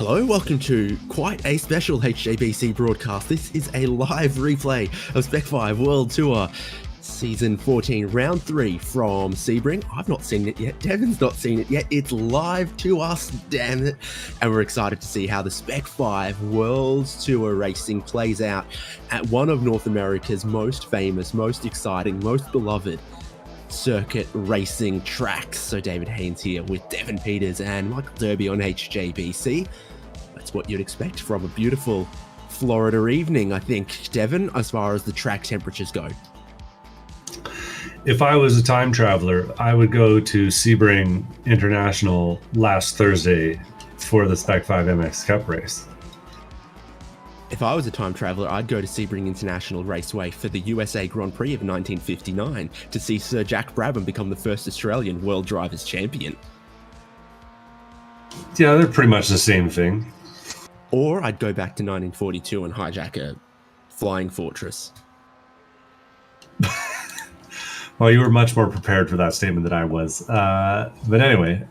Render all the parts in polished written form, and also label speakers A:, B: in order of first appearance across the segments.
A: Hello, welcome to quite a special HJBC broadcast. This is a live replay of Spec-5 World Tour Season 14, Round 3 from Sebring. I've not seen it yet, Devin's not seen it yet. It's live to us, damn it. And we're excited to see how the Spec-5 World Tour racing plays out at one of North America's most famous, most exciting, most beloved circuit racing tracks. So David Haynes here with Devin Peters and Michael Derby on HJBC. That's what you'd expect from a beautiful Florida evening, I think, Devin, as far as the track temperatures go.
B: If I was a time traveler, I would go to Sebring International last Thursday for the Spec-5 MX Cup race.
A: If I was a time traveler, I'd go to Sebring International Raceway for the USA Grand Prix of 1959 to see Sir Jack Brabham become the first Australian World Drivers' Champion.
B: Yeah, they're pretty much the same thing.
A: Or I'd go back to 1942 and hijack a flying fortress.
B: Well, you were much more prepared for that statement than I was. But anyway,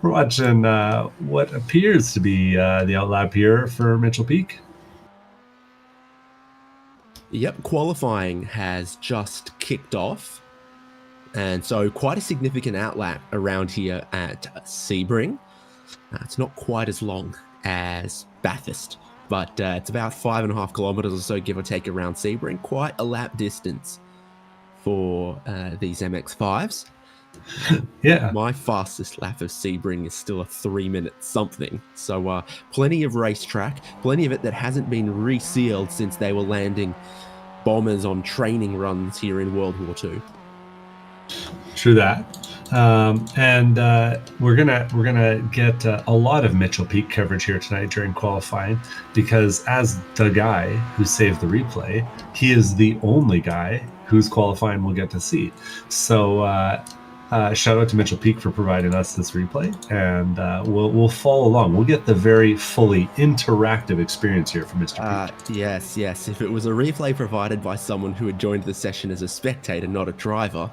B: we're watching what appears to be the outlap here for Mitchell Peak.
A: Yep, qualifying has just kicked off. And so quite a significant outlap around here at Sebring. It's not quite as long as Bathurst, but it's about 5.5 kilometers or so, give or take, around Sebring. Quite a lap distance for these MX-5s.
B: Yeah.
A: My fastest lap of Sebring is still a 3-minute something. So plenty of racetrack, plenty of it that hasn't been resealed since they were landing bombers on training runs here in World War II.
B: True that. And we're gonna get a lot of Mitchell Peak coverage here tonight during qualifying, because as the guy who saved the replay, he is the only guy whose qualifying we'll get to see. So shout out to Mitchell Peak for providing us this replay, and we'll follow along. We'll get the very fully interactive experience here from Mr. Peak.
A: Yes. If it was a replay provided by someone who had joined the session as a spectator, not a driver,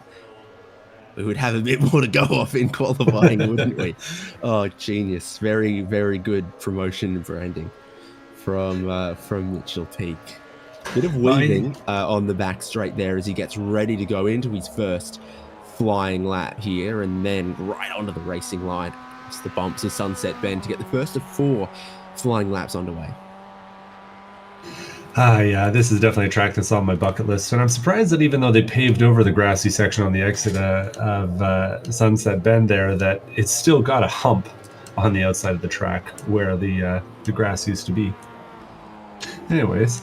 A: we would have a bit more to go off in qualifying, wouldn't we? Oh, genius. Very, very good promotion and branding from Mitchell Peak. Bit of weaving on the back straight there as he gets ready to go into his first flying lap here, and then right onto the racing line. It's the bumps of Sunset Bend to get the first of 4 flying laps underway.
B: Yeah, this is definitely a track that's on my bucket list, and I'm surprised that even though they paved over the grassy section on the exit of Sunset Bend there, that it's still got a hump on the outside of the track where the grass used to be. Anyways.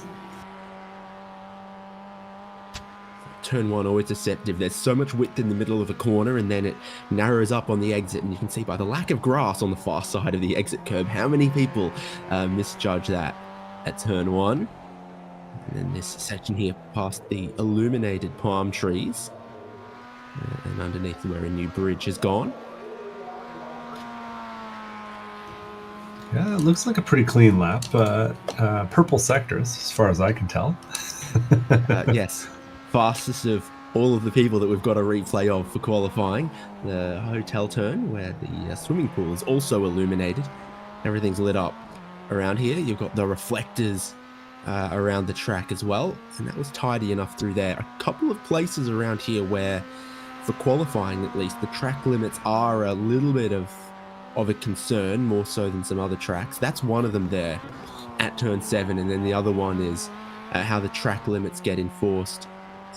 A: Turn 1 always deceptive. There's so much width in the middle of a corner, and then it narrows up on the exit, and you can see by the lack of grass on the far side of the exit curb how many people misjudge that at turn 1. And then this section here past the illuminated palm trees, and underneath where a new bridge has gone.
B: Yeah, it looks like a pretty clean lap. Purple sectors, as far as I can tell.
A: Yes, fastest of all of the people that we've got a replay of for qualifying. The hotel turn where the swimming pool is also illuminated. Everything's lit up around here. You've got the reflectors around the track as well, and that was tidy enough through there. A couple of places around here where, for qualifying at least, the track limits are a little bit of a concern, more so than some other tracks. That's one of them there at turn 7, and then the other one is how the track limits get enforced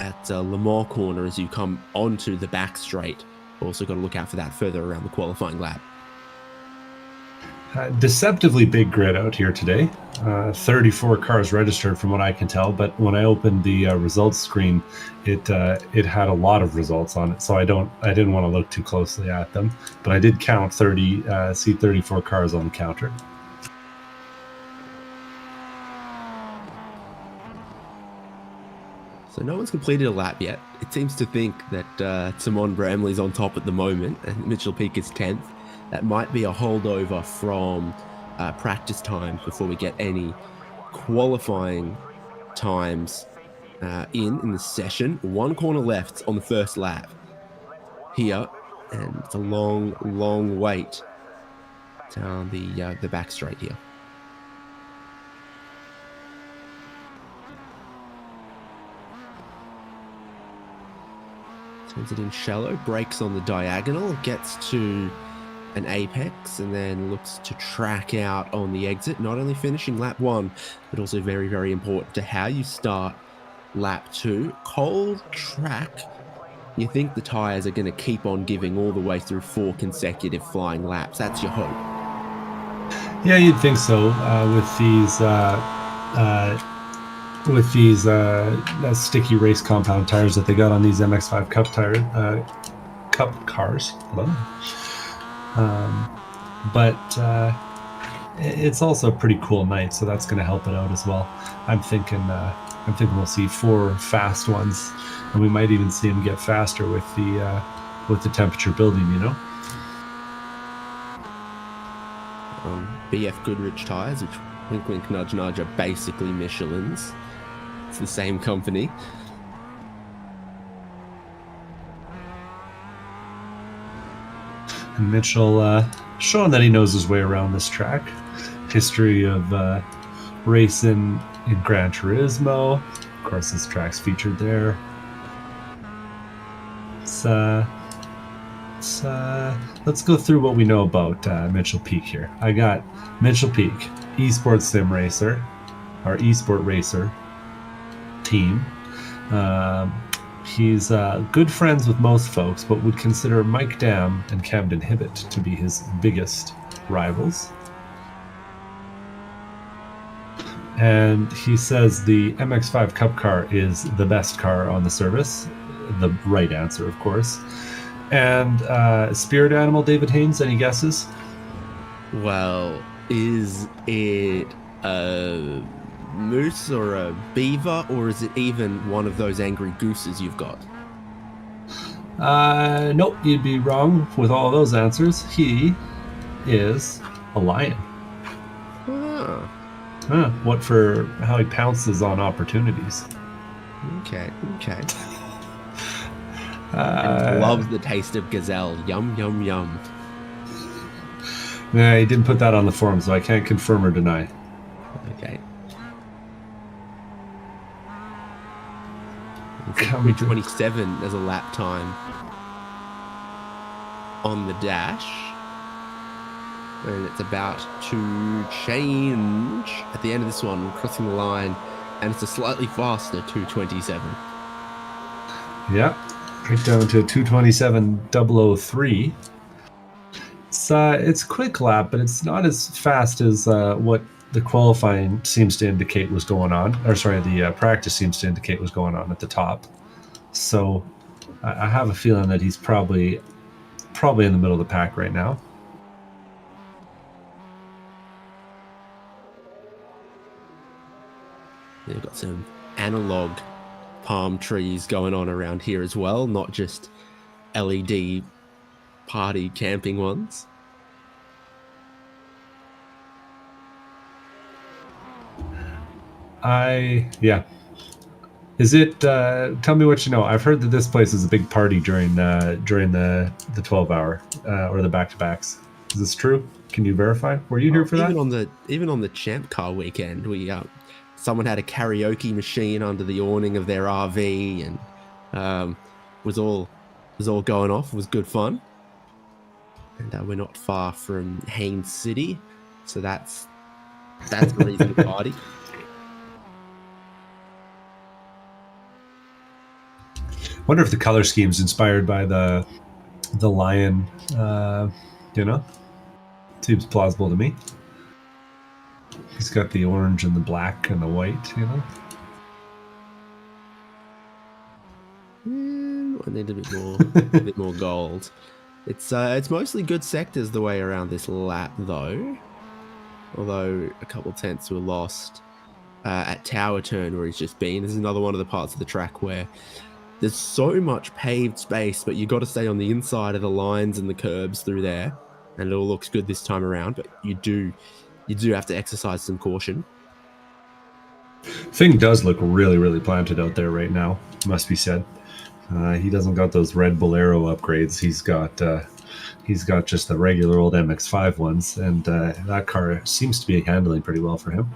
A: at Le Mans corner as you come onto the back straight. Also got to look out for that further around the qualifying lap.
B: Deceptively big grid out here today. 34 cars registered from what I can tell, but when I opened the results screen, it had a lot of results on it, so I didn't want to look too closely at them, but I did count 34 cars on the counter.
A: So no one's completed a lap yet. It seems to think that Simon Bramley's on top at the moment, and Mitchell Peak is 10th. That might be a holdover from practice times before we get any qualifying times in the session. 1 corner left on the first lap here, and it's a long wait down the back straight here. Turns it in shallow, brakes on the diagonal, gets to an apex, and then looks to track out on the exit, not only finishing lap 1, but also very, very important to how you start lap 2. Cold track, you think the tyres are going to keep on giving all the way through 4 consecutive flying laps. That's your hope.
B: Yeah, you'd think so with these sticky race compound tires that they got on these MX-5 Cup cars. But it's also a pretty cool night, so that's going to help it out as well. I'm thinking we'll see 4 fast ones, and we might even see them get faster with the temperature building.
A: BF Goodrich tyres, which wink wink nudge nudge are basically Michelin's. It's the same company.
B: And Mitchell showing that he knows his way around this track. History of racing in Gran Turismo. Of course, this track's featured there. Let's go through what we know about Mitchell Peak here. I got Mitchell Peak, esports sim racer, our esport racer team. He's good friends with most folks, but would consider Mike Dam and Camden Hibbett to be his biggest rivals. And he says the MX-5 Cup car is the best car on the service. The right answer, of course. And spirit animal, David Haynes, any guesses?
A: Well, is it a moose or a beaver, or is it even one of those angry gooses you've got?
B: Nope, you'd be wrong with all those answers. He is a lion. What for how he pounces on opportunities.
A: Okay. And loves the taste of gazelle. Yum, yum, yum.
B: Nah, he didn't put that on the forum, so I can't confirm or deny.
A: Okay. 3:27 as a lap time on the dash. And it's about to change at the end of this one, crossing the line, and it's a slightly faster 2:27.
B: Yeah, right down to 2:27.003. It's a quick lap, but it's not as fast as what the qualifying seems to indicate was going on. Or sorry, the practice seems to indicate was going on at the top. So I have a feeling that he's probably in the middle of the pack right now.
A: They've got some analog palm trees going on around here as well, not just LED party camping ones.
B: Is it? Tell me what you know. I've heard that this place is a big party during the 12-hour or the back-to-backs. Is this true? Can you verify? Were you here for that?
A: Even on the Champ Car weekend, someone had a karaoke machine under the awning of their RV, and was all going off. It was good fun. And we're not far from Haines City, so that's a reason to party.
B: Wonder if the color scheme's inspired by the lion. Seems plausible to me. He's got the orange and the black and the white,
A: I need a bit more gold. It's mostly good sectors the way around this lap, though. Although a couple tenths were lost at Tower Turn, where he's just been. This is another one of the parts of the track where there's so much paved space, but you got to stay on the inside of the lines and the curbs through there, and it all looks good this time around. But you do have to exercise some caution.
B: Thing does look really, really planted out there right now, must be said. He doesn't got those red Bolero upgrades. He's got He's got just the regular old MX-5 ones, and that car seems to be handling pretty well for him.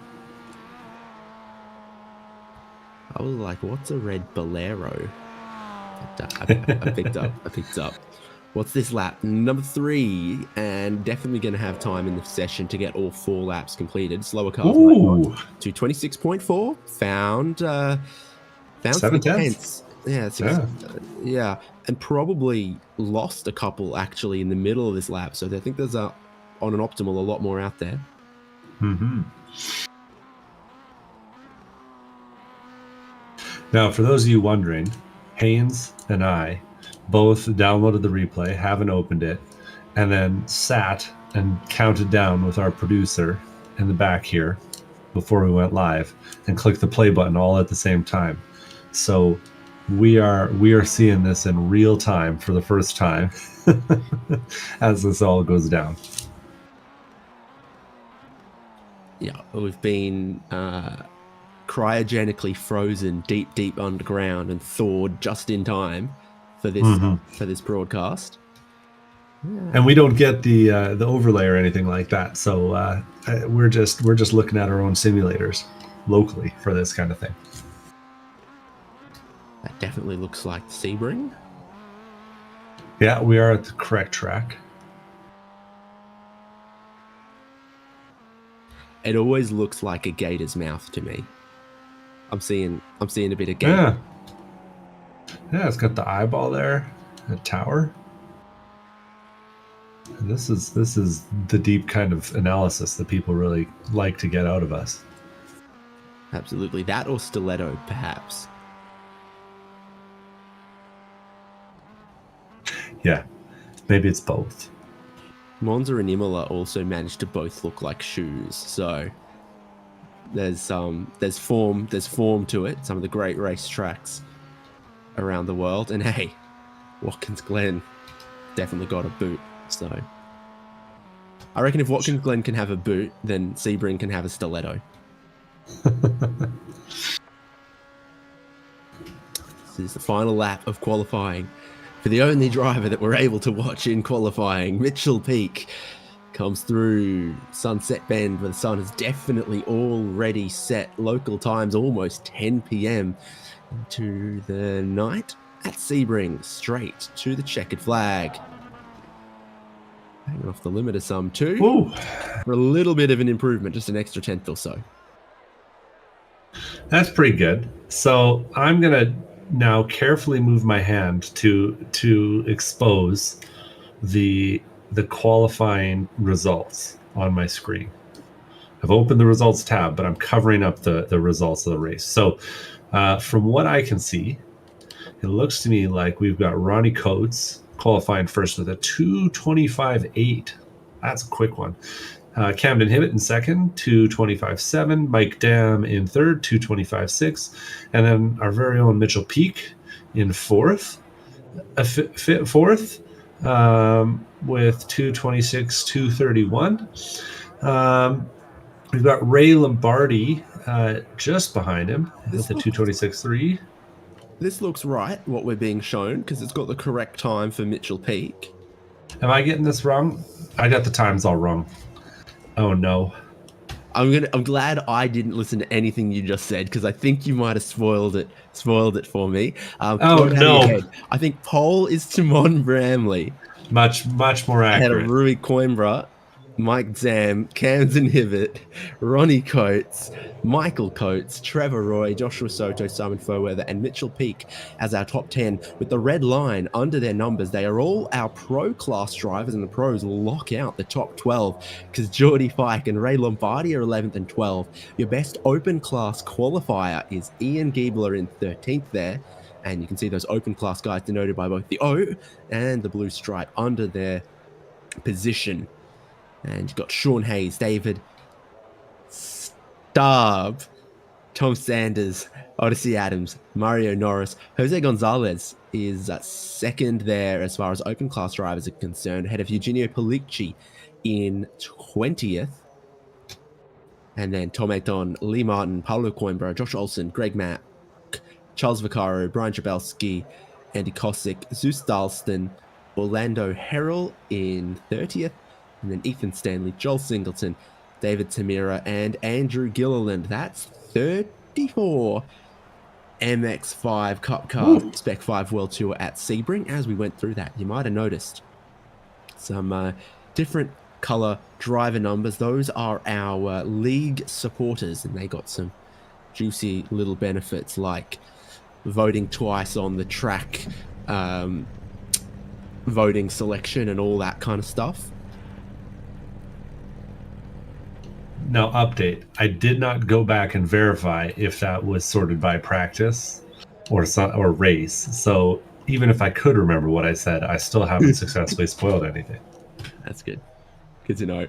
A: I was like, what's a red Bolero? I picked up. What's this lap? Number 3, and definitely going to have time in the session to get all 4 laps completed. Slower cars might not. To 26.4. Found
B: 7/10.
A: Yeah, and probably lost a couple actually in the middle of this lap. So I think there's on an optimal a lot more out there.
B: Mm-hmm. Now, for those of you wondering, Haynes and I both downloaded the replay, haven't opened it, and then sat and counted down with our producer in the back here before we went live and clicked the play button all at the same time. So we are seeing this in real time for the first time as this all goes down.
A: Yeah, we've been cryogenically frozen deep underground and thawed just in time for this broadcast. Yeah.
B: And we don't get the overlay or anything like that, so we're just looking at our own simulators locally for this kind of thing.
A: That definitely looks like Sebring.
B: Yeah, we are at the correct track.
A: It always looks like a gator's mouth to me. I'm seeing a bit of gator.
B: Yeah, it's got the eyeball there, a tower. And this is the deep kind of analysis that people really like to get out of us.
A: Absolutely, that or stiletto, perhaps.
B: Yeah, maybe it's both.
A: Monza and Imola also managed to both look like shoes, so there's form to it. Some of the great race tracks around the world, and hey, Watkins Glen definitely got a boot. So I reckon if Watkins Glen can have a boot, then Sebring can have a stiletto. This is the final lap of qualifying for the only driver that we're able to watch in qualifying. Mitchell Peak comes through Sunset Bend where the sun has definitely already set. Local times almost 10 p.m. into the night at Sebring, straight to the checkered flag. Hanging off the limiter some too.
B: Ooh.
A: For a little bit of an improvement, just an extra tenth or so.
B: That's pretty good. So I'm gonna now carefully move my hand to expose the qualifying results on my screen. I've opened the results tab, but I'm covering up the results of the race. So from what I can see, it looks to me like we've got Ronnie Coates qualifying first with a 2:25.8. That's a quick one. Camden Hibbett in second, 2:25.7. Mike Dam in third, 2:25.6. And then our very own Mitchell Peak in fourth. Fourth with 2:26.231. We've got Ray Lombardi just behind him with the 2:26.3.
A: This looks right, what we're being shown, because it's got the correct time for Mitchell Peak.
B: Am I getting this wrong? I got the times all wrong. Oh no.
A: I'm glad I didn't listen to anything you just said, because I think you might have spoiled it for me.
B: Oh no.
A: I think pole is Timon Bramley.
B: Much more accurate.
A: Ahead of Rui Coimbra, Mike Zam, Camden Hibbett, Ronnie Coates, Michael Coates, Trevor Roy, Joshua Soto, Simon Foweather, and Mitchell Peak as our top 10 with the red line under their numbers. They are all our pro class drivers, and the pros lock out the top 12 because Geordie Fike and Ray Lombardi are 11th and 12th. Your best open class qualifier is Ian Giebler in 13th there. And you can see those open class guys denoted by both the O and the blue stripe under their position. And you've got Sean Hayes, David Starb, Tom Sanders, Odyssey Adams, Mario Norris. Jose Gonzalez is second there as far as open class drivers are concerned, ahead of Eugenio Palicci in 20th. And then Tom Ayton, Lee Martin, Paulo Coimbra, Josh Olsen, Greg Mack, Charles Vaccaro, Brian Chabelski, Andy Kosick, Zeus Dalston, Orlando Harrell in 30th, and then Ethan Stanley, Joel Singleton, David Tamira, and Andrew Gilliland. That's 34 MX5 Cup Car Spec-5 World Tour at Sebring. As we went through that, you might have noticed some different color driver numbers. Those are our league supporters, and they got some juicy little benefits like voting twice on the track, voting selection and all that kind of stuff.
B: Now, update. I did not go back and verify if that was sorted by practice or race. So even if I could remember what I said, I still haven't successfully spoiled anything.
A: That's good. Good to know.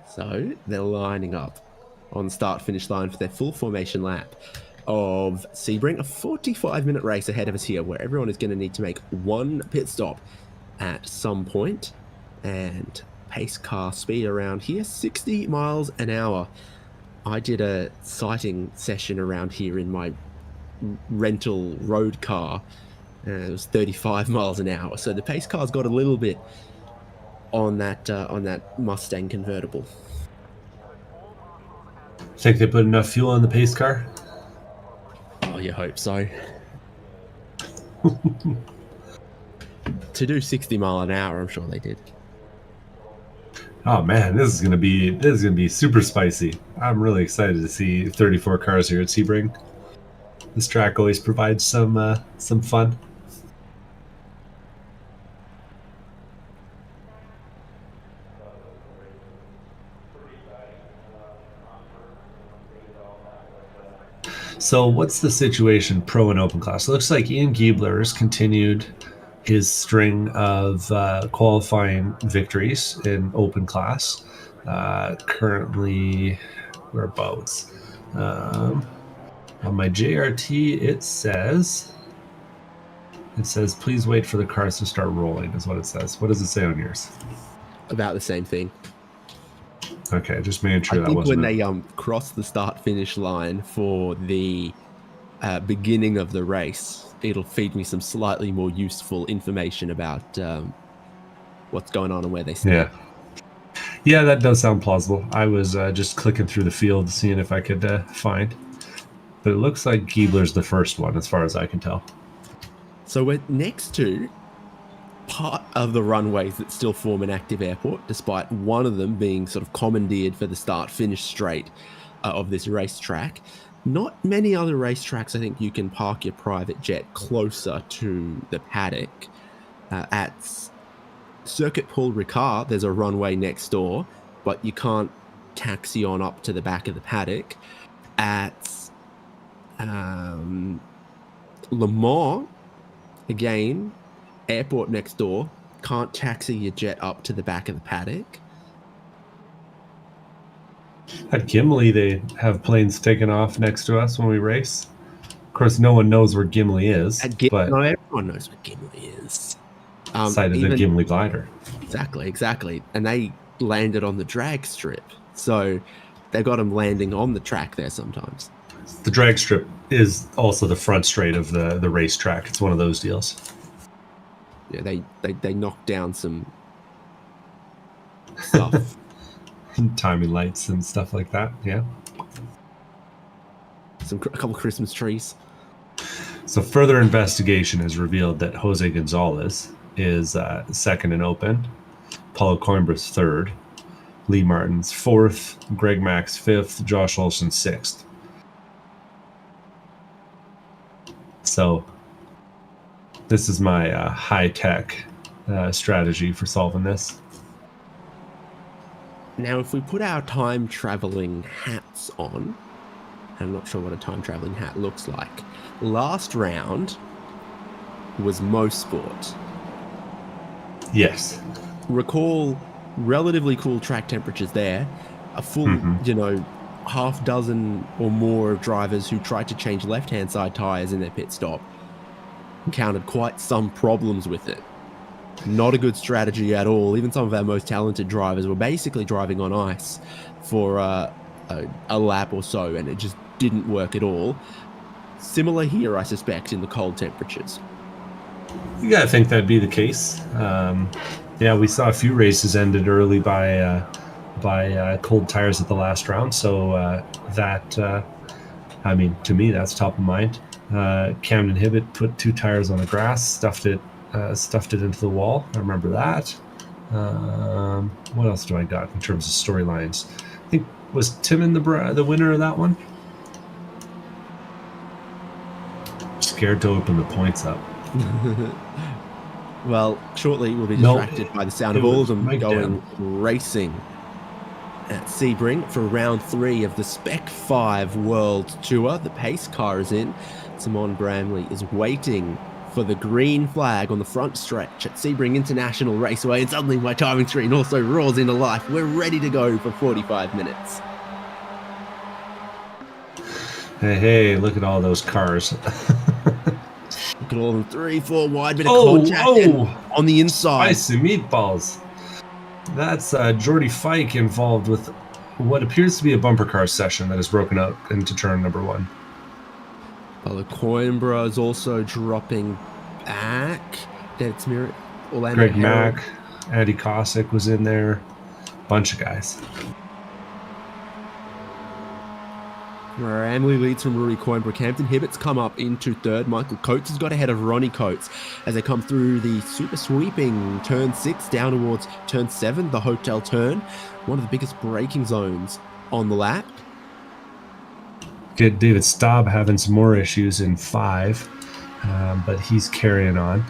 A: So they're lining up on the start-finish line for their full formation lap of Sebring, a 45-minute race ahead of us here, where everyone is going to need to make one pit stop at some point, and pace car speed around here, 60 miles an hour. I did a sighting session around here in my rental road car. It was 35 miles an hour, so the pace car's got a little bit on that Mustang convertible.
B: Think they put enough fuel in the pace car?
A: Oh, you hope so. To do 60 mile an hour, I'm sure they did.
B: Oh man, this is gonna be super spicy. I'm really excited to see 34 cars here at Sebring. This track always provides some fun. So what's the situation pro and open class? It looks like Ian Giebler's continued his string of qualifying victories in open class. Currently, whereabouts? On my JRT, it says, please wait for the cars to start rolling, is what it says. What does it say on yours?
A: About the same thing.
B: Okay, just making sure
A: I
B: that
A: think
B: wasn't
A: when they cross the start-finish line for the beginning of the race, it'll feed me some slightly more useful information about what's going on and where they stand.
B: Yeah, that does sound plausible. I was just clicking through the field, seeing if I could find. But it looks like Giebler's the first one, as far as I can tell.
A: So we're next to part of the runways that still form an active airport, despite one of them being sort of commandeered for the start-finish straight of this racetrack. Not many other racetracks, I think, you can park your private jet closer to the paddock. At Circuit Paul Ricard, there's a runway next door, but you can't taxi on up to the back of the paddock. At Le Mans, again, airport next door, can't taxi your jet up to the back of the paddock.
B: At Gimli, they have planes taken off next to us when we race. Of course, no one knows where Gimli is. But
A: not everyone knows where Gimli is.
B: Side of the Gimli glider.
A: Exactly. And they landed on the drag strip. So they got them landing on the track there sometimes.
B: The drag strip is also the front straight of the racetrack. It's one of those deals.
A: Yeah, they knocked down some stuff.
B: Timing lights and stuff like that, yeah.
A: A couple Christmas trees.
B: So further investigation has revealed that Jose Gonzalez is second in open, Paulo Coimbra's third, Lee Martin's fourth, Greg Mack's fifth, Josh Olson sixth. So this is my high-tech strategy for solving this.
A: Now, if we put our time-traveling hats on, I'm not sure what a time-traveling hat looks like. Last round was Mosport.
B: Yes.
A: Recall relatively cool track temperatures there. A full, half dozen or more of drivers who tried to change left-hand side tyres in their pit stop encountered quite some problems with it. Not a good strategy at all. Even some of our most talented drivers were basically driving on ice for a lap or so, and it just didn't work at all. similar here, I suspect, in the cold temperatures.
B: Yeah, I think that'd be the case. Yeah, we saw a few races ended early by cold tires at the last round, so I mean, to me, that's top of mind. Camden Hibbett put 2 tires on the grass, stuffed it into the wall. I remember that. What else do I got in terms of storylines? I think, was Timon the winner of that one? Scared to open the points up.
A: Well, shortly we'll be distracted by the sound of all of them going racing at Sebring for round 3 of the Spec-5 World Tour. The pace car is in. Simon Bramley is waiting for the green flag on the front stretch at Sebring International Raceway, and suddenly my timing screen also roars into life. We're ready to go for 45 minutes.
B: Hey, look at all those cars.
A: Look at all of them, 3, 4 wide, bit of contact on the inside.
B: Spicy meatballs. That's Jordy Fike involved with what appears to be a bumper car session that has broken out into turn number 1.
A: Coimbra is also dropping back.
B: Greg Mack, Andy Cossack was in there. Bunch of guys.
A: Bramley leads from Rory Coimbra. Camden Hibbett's come up into 3rd. Michael Coates has got ahead of Ronnie Coates as they come through the super sweeping turn 6 down towards turn 7, the hotel turn. One of the biggest braking zones on the lap.
B: David Staub having some more issues in 5, but he's carrying on.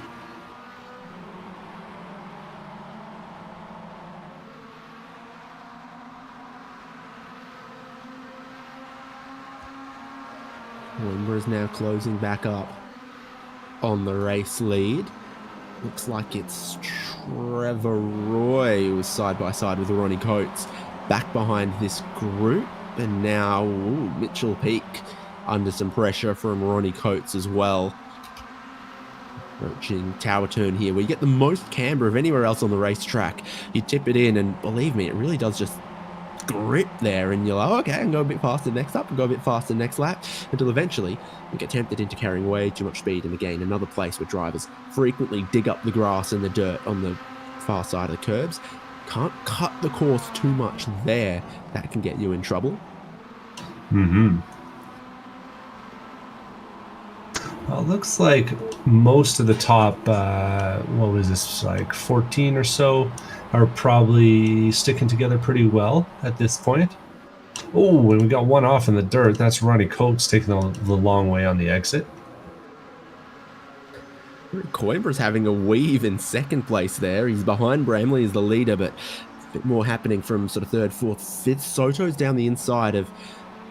A: Coimbra is now closing back up on the race lead. Looks like it's Trevor Roy who was side by side with Ronnie Coates back behind this group. And now Mitchell Peak under some pressure from Ronnie Coates as well. Approaching tower turn here, where you get the most camber of anywhere else on the racetrack. You tip it in, and believe me, it really does just grip there, and you're like, okay, I can go a bit faster next up and go a bit faster next lap, until eventually you get tempted into carrying way too much speed. And again, another place where drivers frequently dig up the grass and the dirt on the far side of the curbs. Can't cut the course too much there. That can get you in trouble.
B: Well, it looks like most of the top, what was this, like 14 or so, are probably sticking together pretty well at this point. Oh, and we got one off in the dirt. That's Ronnie Coates taking the long way on the exit.
A: Coimbra's having a weave in 2nd place there. He's behind Bramley as the leader, but a bit more happening from sort of 3rd, 4th, 5th. Soto's down the inside of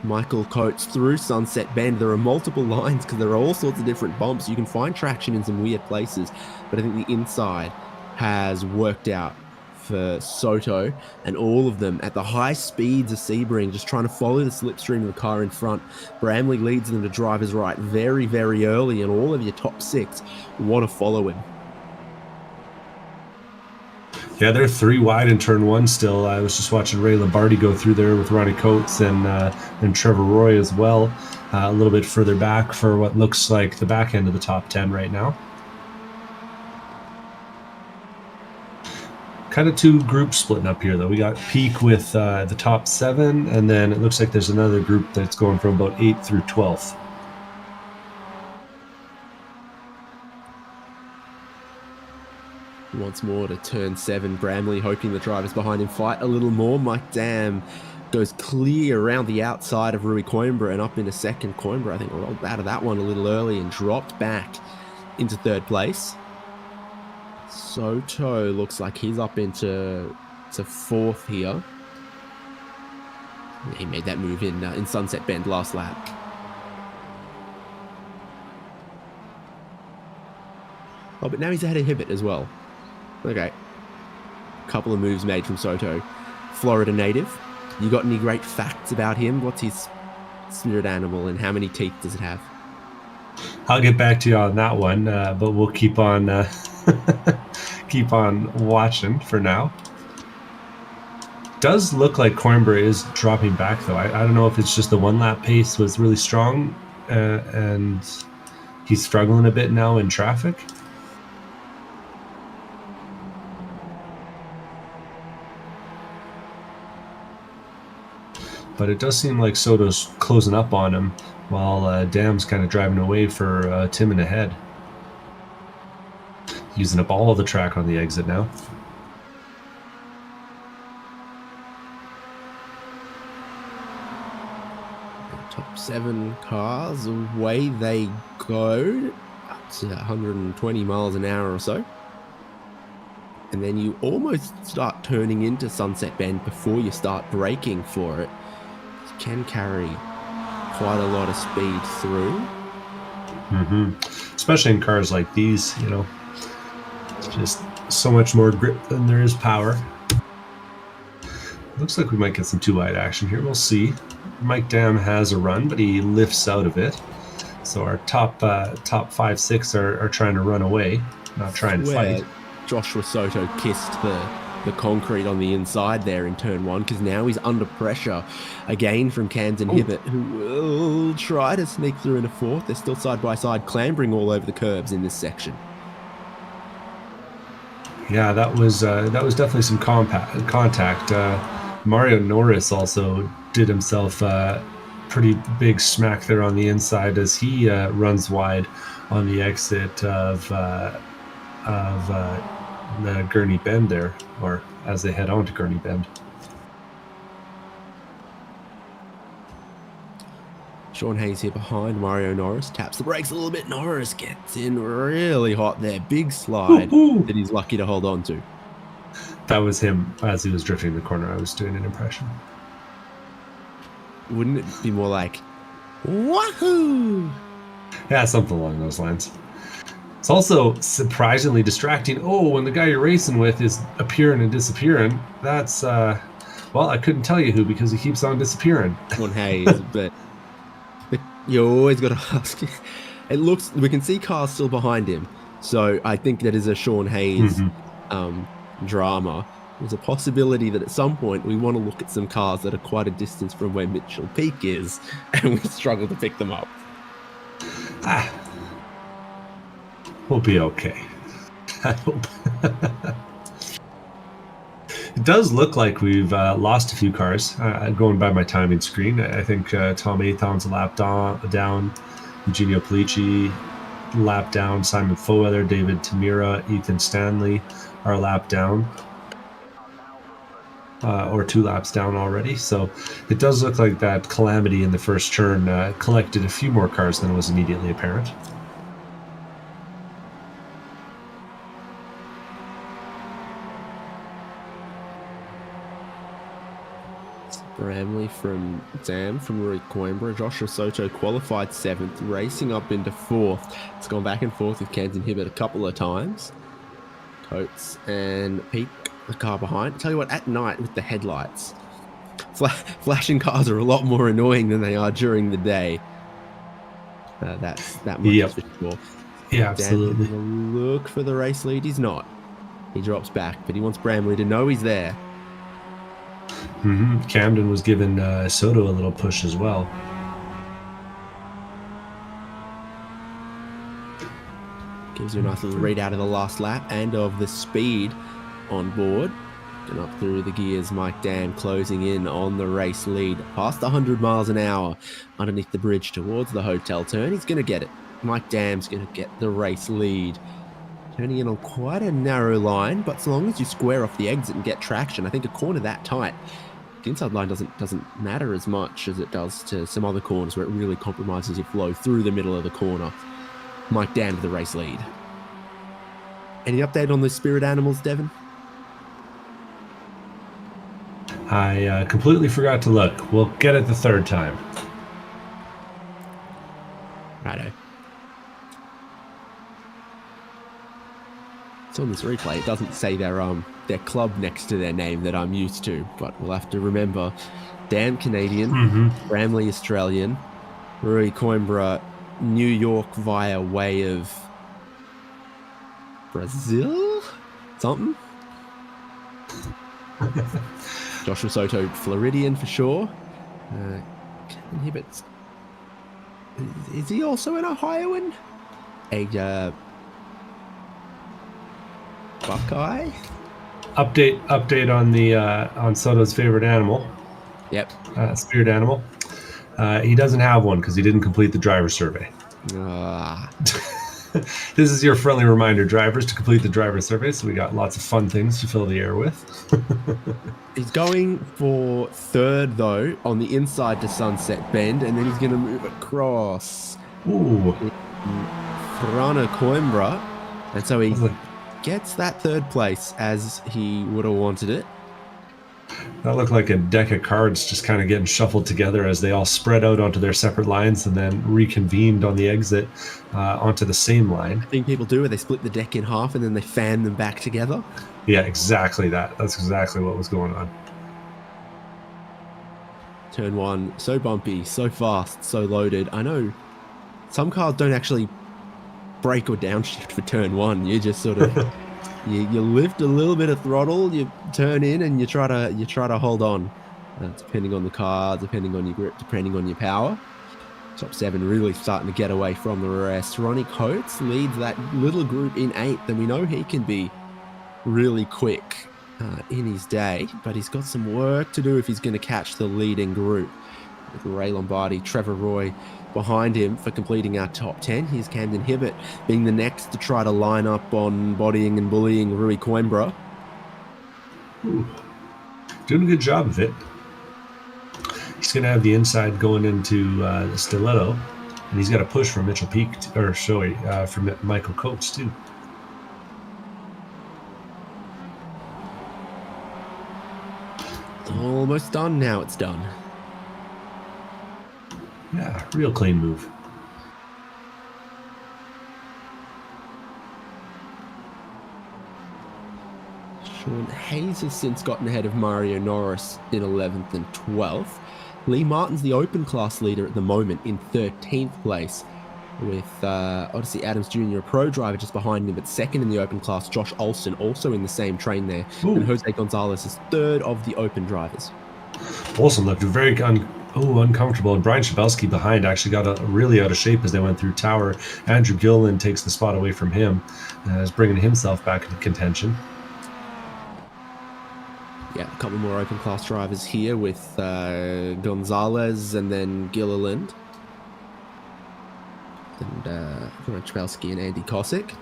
A: Michael Coates through Sunset Bend. There are multiple lines because there are all sorts of different bumps. You can find traction in some weird places, but I think the inside has worked out for Soto, and all of them at the high speeds of Sebring, just trying to follow the slipstream of the car in front. Bramley leads them to driver's right very, very early, and all of your top 6 want to follow him.
B: Yeah, they're 3 wide in turn 1 still. I was just watching Ray Lombardi go through there with Ronnie Coates and Trevor Roy as well. A little bit further back for what looks like the back end of the top 10 right now. Kind of 2 groups splitting up here, though. We got Peak with the top 7, and then it looks like there's another group that's going from about 8th through 12th.
A: Once more to turn 7, Bramley hoping the drivers behind him fight a little more. Mike Dam goes clear around the outside of Rui Coimbra and up into 2nd. Coimbra, I think, rolled out of that one a little early and dropped back into 3rd place. Soto looks like he's up into 4th here. He made that move in Sunset Bend last lap. Oh, but now he's ahead of Hibbett as well. Okay. Couple of moves made from Soto. Florida native. You got any great facts about him? What's his spirit animal and how many teeth does it have?
B: I'll get back to you on that one, but we'll keep on keep on watching for now. Does look like Coimbra is dropping back, though. I don't know if it's just the 1 lap pace was really strong and he's struggling a bit now in traffic. But it does seem like Soto's closing up on him while Dam's kind of driving away for Tim in ahead. Using up all of the track on the exit now.
A: Top 7 cars, away they go up to 120 miles an hour or so. And then you almost start turning into Sunset Bend before you start braking for it. You can carry quite a lot of speed through.
B: Especially in cars like these, you know. It's just so much more grip than there is power. Looks like we might get some too wide action here. We'll see. Mike Dam has a run, but he lifts out of it. So our top 5, 6 are trying to run away, not try and fight.
A: Joshua Soto kissed the concrete on the inside there in turn 1, because now he's under pressure again from Camden Hibbert, who will try to sneak through in a 4th. They're still side by side, clambering all over the curbs in this section.
B: Yeah, that was definitely some contact. Mario Norris also did himself a pretty big smack there on the inside as he runs wide on the exit of the Gurney Bend there, or as they head on to Gurney Bend.
A: Sean Hayes here behind Mario Norris, taps the brakes a little bit. Norris gets in really hot there. Big slide that he's lucky to hold on to.
B: That was him as he was drifting the corner. I was doing an impression.
A: Wouldn't it be more like, wahoo?
B: Yeah, something along those lines. It's also surprisingly distracting. Oh, when the guy you're racing with is appearing and disappearing, that's, well, I couldn't tell you who because he keeps on disappearing.
A: Sean Hayes, but you always got to ask. It looks, we can see cars still behind him. So I think that is a Sean Hayes drama. There's a possibility that at some point we want to look at some cars that are quite a distance from where Mitchell Peak is, and we struggle to pick them up.
B: We'll be okay. I hope. It does look like we've lost a few cars. Going by my timing screen, I think Tom Athon's a lap down, Eugenio Polici lap down, Simon Foweather, David Tamira, Ethan Stanley are a lap down, or 2 laps down already. So it does look like that calamity in the first turn collected a few more cars than was immediately apparent.
A: Bramley from Dam from Rory Coimbra. Joshua Soto qualified 7th, racing up into 4th. It's gone back and forth with Camden Hibbert a couple of times. Coates and Peak, the car behind. Tell you what, at night with the headlights, flashing cars are a lot more annoying than they are during the day. That's that much for sure.
B: Yeah, absolutely.
A: Look for the race lead. He's not. He drops back, but he wants Bramley to know he's there.
B: Camden was giving Soto a little push as well.
A: Gives you a nice little readout of the last lap and of the speed on board. And up through the gears, Mike Dam closing in on the race lead. Past 100 miles an hour underneath the bridge towards the hotel turn. He's going to get it. Mike Dam's going to get the race lead. Turning in on quite a narrow line, but so long as you square off the exit and get traction, I think a corner that tight, the inside line doesn't matter as much as it does to some other corners where it really compromises your flow through the middle of the corner. Mike Dam to the race lead. Any update on the spirit animals, Devon?
B: I completely forgot to look. We'll get it the 3rd time.
A: Righto. So on this replay, it doesn't say their club next to their name that I'm used to, but we'll have to remember Dam Canadian, Bramley Australian, Rory Coimbra New York via way of Brazil? Something? Joshua Soto Floridian for sure. Kevin Hibbert's Is he also an Ohioan? A Buckeye?
B: Update on the on Soto's favorite animal,
A: Yep.
B: spirit animal. He doesn't have one because he didn't complete the driver survey. This is your friendly reminder, drivers, to complete the driver survey. So we got lots of fun things to fill the air with.
A: He's going for third, though, on the inside to Sunset Bend, and then he's going to move across
B: Ooh.
A: front of Coimbra. And so he gets that third place as he would have wanted it.
B: That looked like a deck of cards just kind of getting shuffled together as they all spread out onto their separate lines and then reconvened on the exit onto the same line.
A: I think people do, where they split the deck in half and then they fan them back together.
B: Yeah, exactly that. That's exactly what was going on.
A: Turn 1, so bumpy, so fast, so loaded. I know some cars don't actually brake or downshift for turn 1. You just sort of you lift a little bit of throttle, you turn in, and you try to hold on, depending on the car, depending on your grip, depending on your power. Top 7 really starting to get away from the rest. Ronnie Coates leads that little group in 8th, and we know he can be really quick in his day, but he's got some work to do if he's going to catch the leading group. With Ray Lombardi, Trevor Roy behind him for completing our top 10. Here's Camden Hibbert being the next to try to line up on bodying and bullying Rui Coimbra.
B: Ooh. Doing a good job of it. He's going to have the inside going into the stiletto, and he's got to push for Mitchell Peak, for Michael Coates too.
A: Almost done. Now it's done.
B: Yeah, real clean move.
A: Sean Hayes has since gotten ahead of Mario Norris in 11th and 12th. Lee Martin's the open class leader at the moment in 13th place, with Odyssey Adams Jr., a pro driver, just behind him, but second in the open class. Josh Olson also in the same train there.
B: Ooh.
A: And Jose Gonzalez is third of the open drivers.
B: Olson looked very uncomfortable, and Brian Schabelsky behind actually got really out of shape as they went through Tower. Andrew Gilliland takes the spot away from him, is bringing himself back into contention.
A: Yeah, a couple more open class drivers here with Gonzalez and then Gilliland. And Brian Schabelsky and Andy Kosick.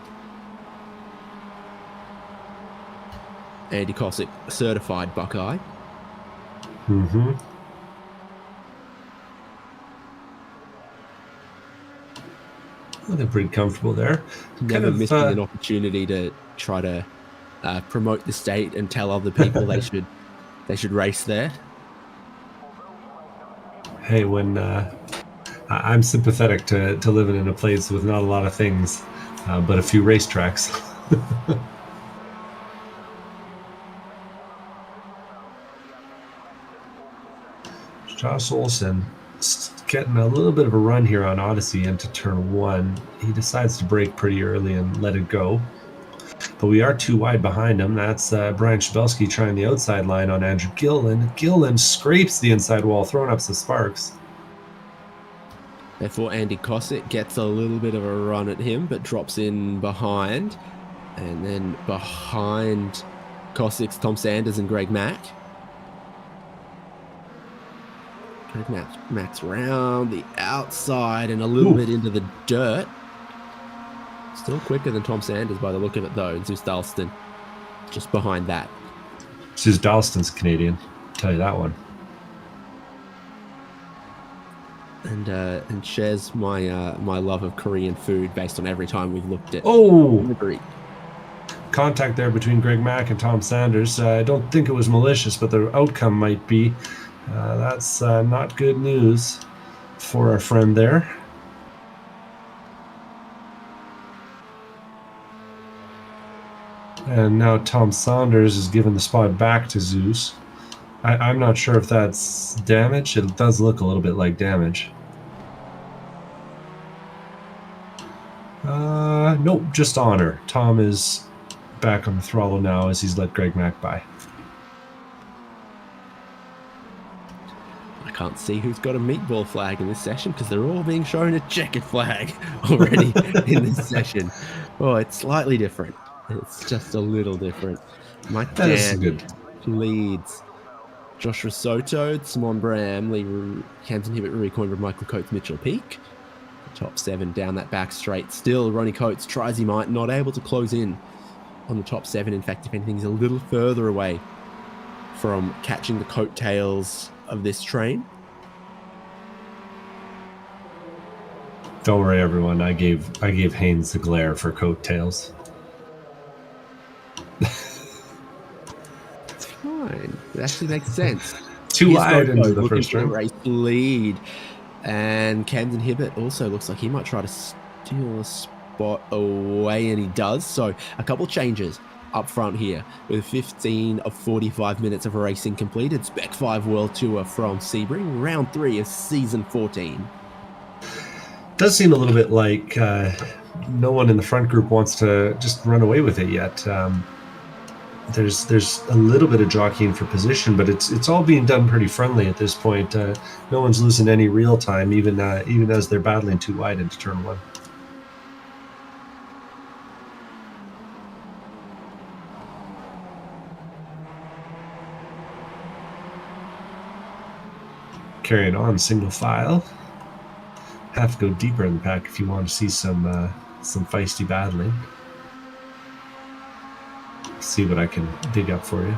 A: Andy Kosick, certified Buckeye.
B: Mm-hmm. Well, they're pretty comfortable there.
A: Never missing an opportunity to try to promote the state and tell other people they should race there.
B: Hey, when I'm sympathetic to living in a place with not a lot of things, but a few racetracks. Josh Olson getting a little bit of a run here on Odyssey into turn 1. He decides to brake pretty early and let it go. But we are too wide behind him. That's Brian Schabelsky trying the outside line on Andrew Gilliland. Gilliland scrapes the inside wall, throwing up some sparks.
A: Therefore, Andy Kosick gets a little bit of a run at him, but drops in behind. And then behind Kosick's Tom Sanders and Greg Mack. Greg Mack's round the outside and a little bit into the dirt. Still quicker than Tom Sanders by the look of it, though. And Zeus Dalston just behind that.
B: Zeus Dalston's Canadian. I'll tell you that one.
A: And shares my my love of Korean food based on every time we've looked at.
B: Contact there between Greg Mack and Tom Sanders. I don't think it was malicious, but the outcome might be. That's not good news for our friend there. And now Tom Saunders is giving the spot back to Zeus. I'm not sure if that's damage. It does look a little bit like damage. Nope, just honor. Tom is back on the throttle now as he's let Greg Mack by.
A: can't see who's got a meatball flag in this session because they're all being shown a checkered flag already in this session. Oh, it's slightly different. It's just a little different. Mike
B: That is
A: Dan
B: good.
A: leads. Joshua Soto, Simon Bramley, Camden Hibbert, Rory Coimbra, Michael Coates, Mitchell Peake. Top 7 down that back straight. Still, Ronnie Coates tries he might, not able to close in on the top 7. In fact, if anything, he's a little further away from catching the coattails of this train.
B: Don't worry, everyone. I gave Haynes the glare for coattails.
A: It's fine. It actually makes sense.
B: Too wide into the first round.
A: Race lead. And Camden Hibbert also looks like he might try to steal a spot away, and he does. So a couple changes up front here with 15 of 45 minutes of racing completed. Spec-5 World Tour from Sebring, round 3 of season 14.
B: Does seem a little bit like no one in the front group wants to just run away with it yet. There's a little bit of jockeying for position, but it's all being done pretty friendly at this point. No one's losing any real time, even as they're battling too wide into turn 1. Carrying on single file. Have to go deeper in the pack if you want to see some feisty battling. See what I can dig up for you.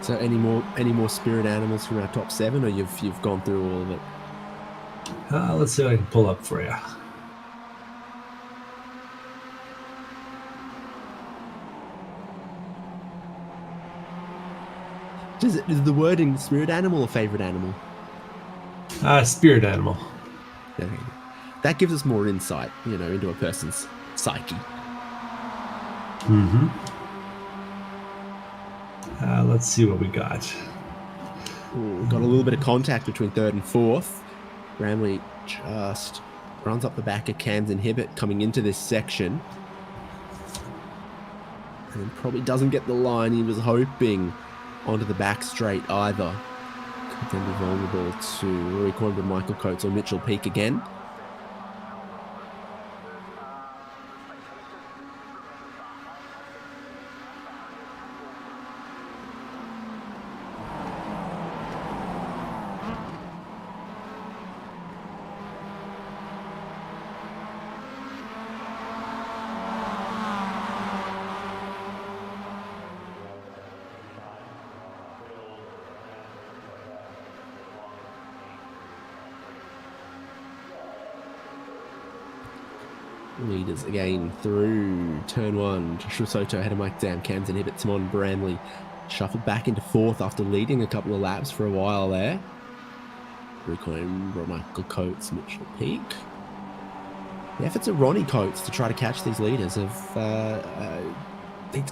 A: So any more spirit animals from our top 7, or you've gone through all of it?
B: Let's see what I can pull up for you.
A: Is the wording spirit animal or favorite animal?
B: Spirit animal.
A: Okay. That gives us more insight, into a person's psyche.
B: Mm-hmm. Let's see what we got.
A: Ooh, got a little bit of contact between 3rd and 4th. Bramley just runs up the back of Camden Hibbert coming into this section. And probably doesn't get the line he was hoping onto the back straight either. Could then be vulnerable to Rory Coimbra, Michael Coates, or Mitchell Peake again. Leaders again through turn 1. Joshua Soto ahead of Mike Dan, Camden Hibbert, Simon Bramley shuffled back into 4th after leading a couple of laps for a while there. Coimbra, Michael Coates, Mitchell Peake. The efforts of Ronnie Coates to try to catch these leaders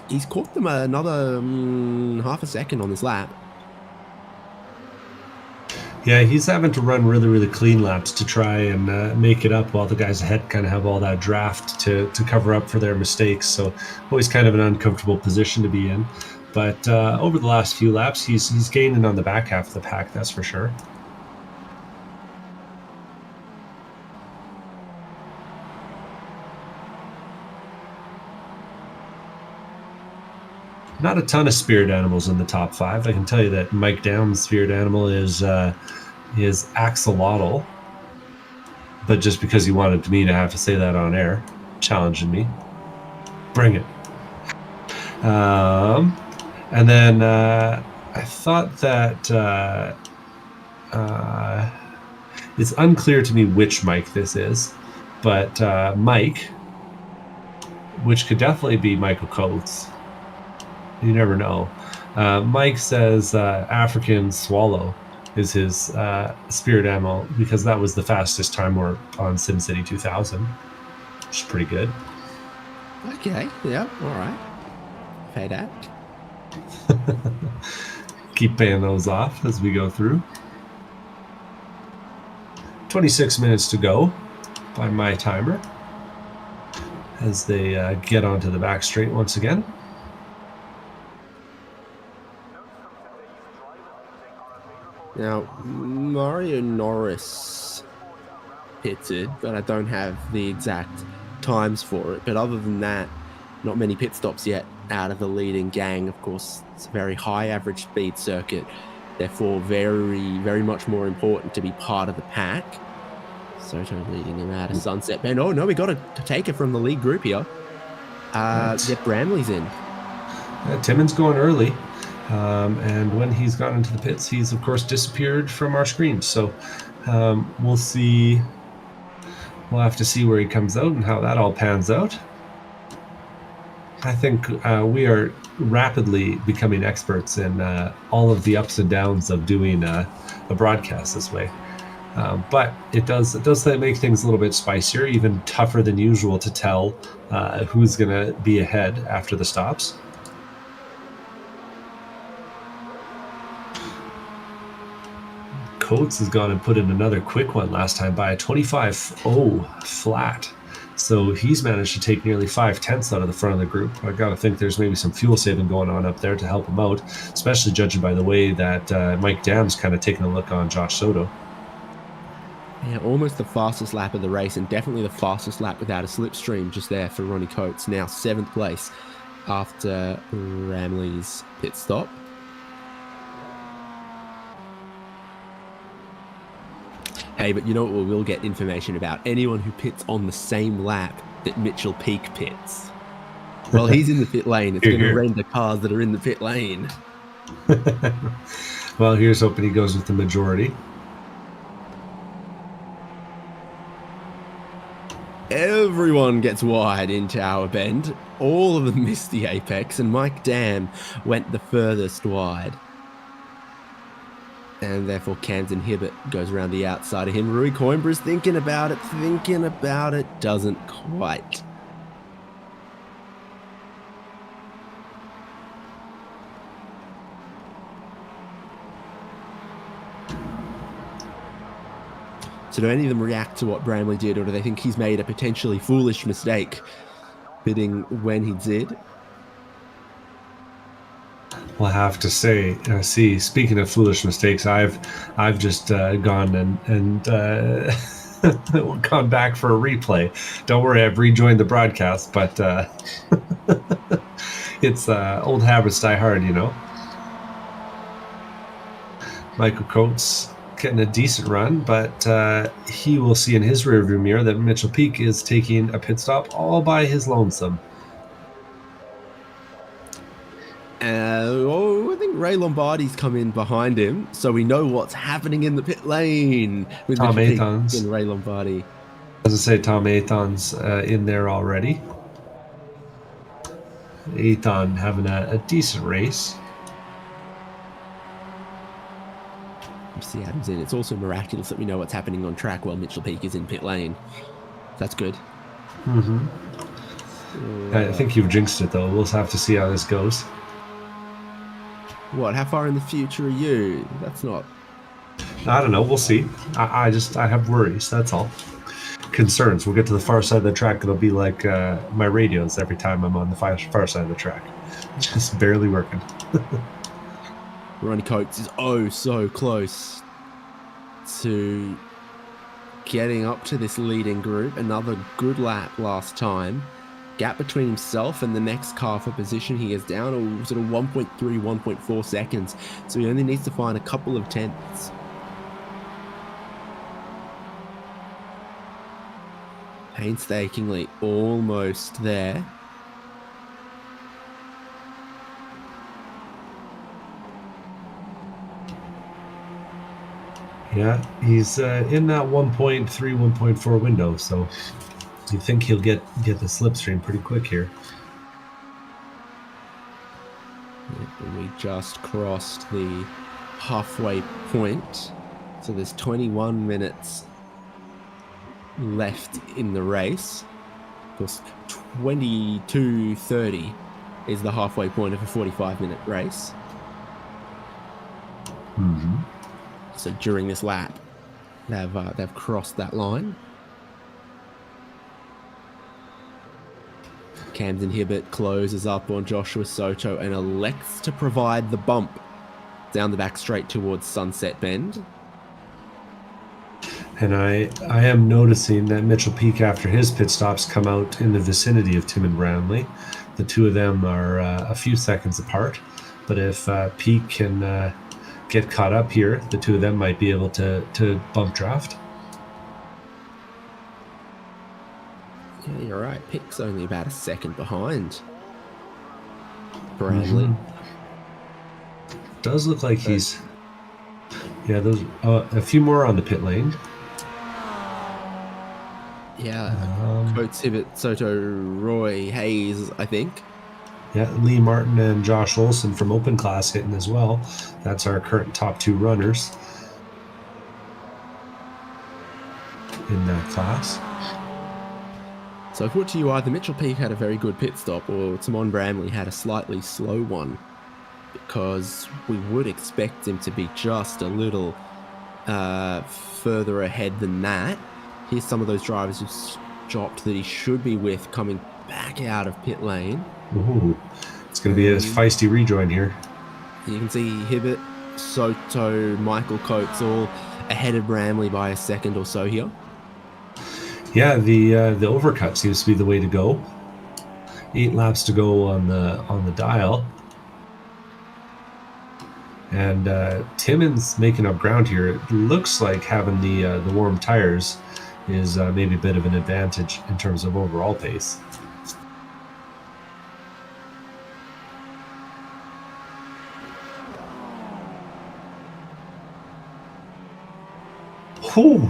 A: he's caught them another half a second on this lap.
B: Yeah, he's having to run really, really clean laps to try and make it up while the guys ahead kind of have all that draft to cover up for their mistakes. So always kind of an uncomfortable position to be in. But over the last few laps, he's gaining on the back half of the pack, that's for sure. Not a ton of spirit animals in the top 5. I can tell you that Mike Down's spirit animal is axolotl, but just because he wanted me to have to say that on air, challenging me. Bring it. And then I thought that it's unclear to me which Mike this is, but Mike, which could definitely be Michael Coates. You never know. Mike says African swallow is his spirit animal because that was the fastest time warp on SimCity 2000, which is pretty good.
A: Okay, yeah, all right. Pay that.
B: Keep paying those off as we go through. 26 minutes to go by my timer as they get onto the back straight once again.
A: Now, Mario Norris pitted, but I don't have the exact times for it. But other than that, not many pit stops yet out of the leading gang. Of course, it's a very high average speed circuit, therefore very, very much more important to be part of the pack. Soto leading him out of Sunset Bend. Oh no, we got to take it from the lead group here. Get Bramley's in.
B: Timmons going early. And when he's gone into the pits, he's of course disappeared from our screen. So we'll see. We'll have to see where he comes out and how that all pans out. I think we are rapidly becoming experts in all of the ups and downs of doing a broadcast this way. But it does make things a little bit spicier, even tougher than usual to tell who's going to be ahead after the stops. Coates has gone and put in another quick one last time by a 25.0 flat. So he's managed to take nearly 5/10 out of the front of the group. I got to think there's maybe some fuel saving going on up there to help him out, especially judging by the way that Mike Dam's kind of taking a look on Josh Soto.
A: Yeah, almost the fastest lap of the race, and definitely the fastest lap without a slipstream just there for Ronnie Coates. Now 7th place after Ramley's pit stop. Hey, but you know what? We will get information about anyone who pits on the same lap that Mitchell Peak pits. Well, he's in the pit lane. It's going to render cars that are in the pit lane.
B: Well, here's hoping he goes with the majority.
A: Everyone gets wide in Tower Bend. All of them missed the apex, and Mike Dam went the furthest wide. And therefore, Camden Hibbert goes around the outside of him. Rui Coimbra's thinking about it, doesn't quite. So do any of them react to what Bramley did, or do they think he's made a potentially foolish mistake bidding when he did?
B: We'll have to say, see, speaking of foolish mistakes, I've just gone and gone back for a replay. Don't worry, I've rejoined the broadcast, but it's old habits die hard, you know. Michael Coates getting a decent run, but he will see in his rearview mirror that Mitchell Peak is taking a pit stop all by his lonesome.
A: I think Ray Lombardi's come in behind him, so we know what's happening in the pit lane with
B: Tom Athons
A: and Ray Lombardi.
B: As I say, Tom Athons in there already. Athon having a decent race.
A: See Adams in. It's also miraculous that we know what's happening on track while Mitchell Peak is in pit lane. That's good.
B: Mm-hmm. I think you've jinxed it, though. We'll have to see how this goes.
A: What? How far in the future are you? That's not...
B: I don't know. We'll see. I have worries. That's all. Concerns. We'll get to the far side of the track. It'll be like my radios every time I'm on the far side of the track. Just barely working.
A: Ronnie Coates is oh so close to getting up to this leading group. Another good lap last time. Gap between himself and the next car for position, he is down sort of 1.3, 1.4 seconds. So he only needs to find a couple of tenths. Painstakingly almost there.
B: Yeah, he's in that 1.3, 1.4 window, so you think he'll get the slipstream pretty quick here.
A: Yeah, we just crossed the halfway point, so there's 21 minutes left in the race. Of course, 22:30 is the halfway point of a 45-minute race.
B: Mm-hmm.
A: So during this lap, they've crossed that line. Camden Hibbert closes up on Joshua Soto and elects to provide the bump down the back straight towards Sunset Bend.
B: And I am noticing that Mitchell Peak, after his pit stops, come out in the vicinity of Tim and Bramley. The two of them are a few seconds apart. But if Peak can get caught up here, the two of them might be able to bump draft.
A: Yeah, you're right. Peak's only about a second behind Bramley.
B: Does look like he's... Yeah, those a few more on the pit lane.
A: Yeah, Coates, Hibbett, Soto, Roy, Hayes, I think.
B: Yeah, Lee Martin and Josh Olson from Open Class hitting as well. That's our current top two runners in that class.
A: So if what you either Mitchell Peak had a very good pit stop or Timon Bramley had a slightly slow one, because we would expect him to be just a little further ahead than that. Here's some of those drivers who've stopped that he should be with coming back out of pit lane.
B: Ooh, it's going to be a feisty rejoin here.
A: You can see Hibbett, Soto, Michael Coates all ahead of Bramley by a second or so here.
B: Yeah, the overcut seems to be the way to go. 8 laps to go on the dial. And Timmins making up ground here. It looks like having the warm tires is maybe a bit of an advantage in terms of overall pace. Whew.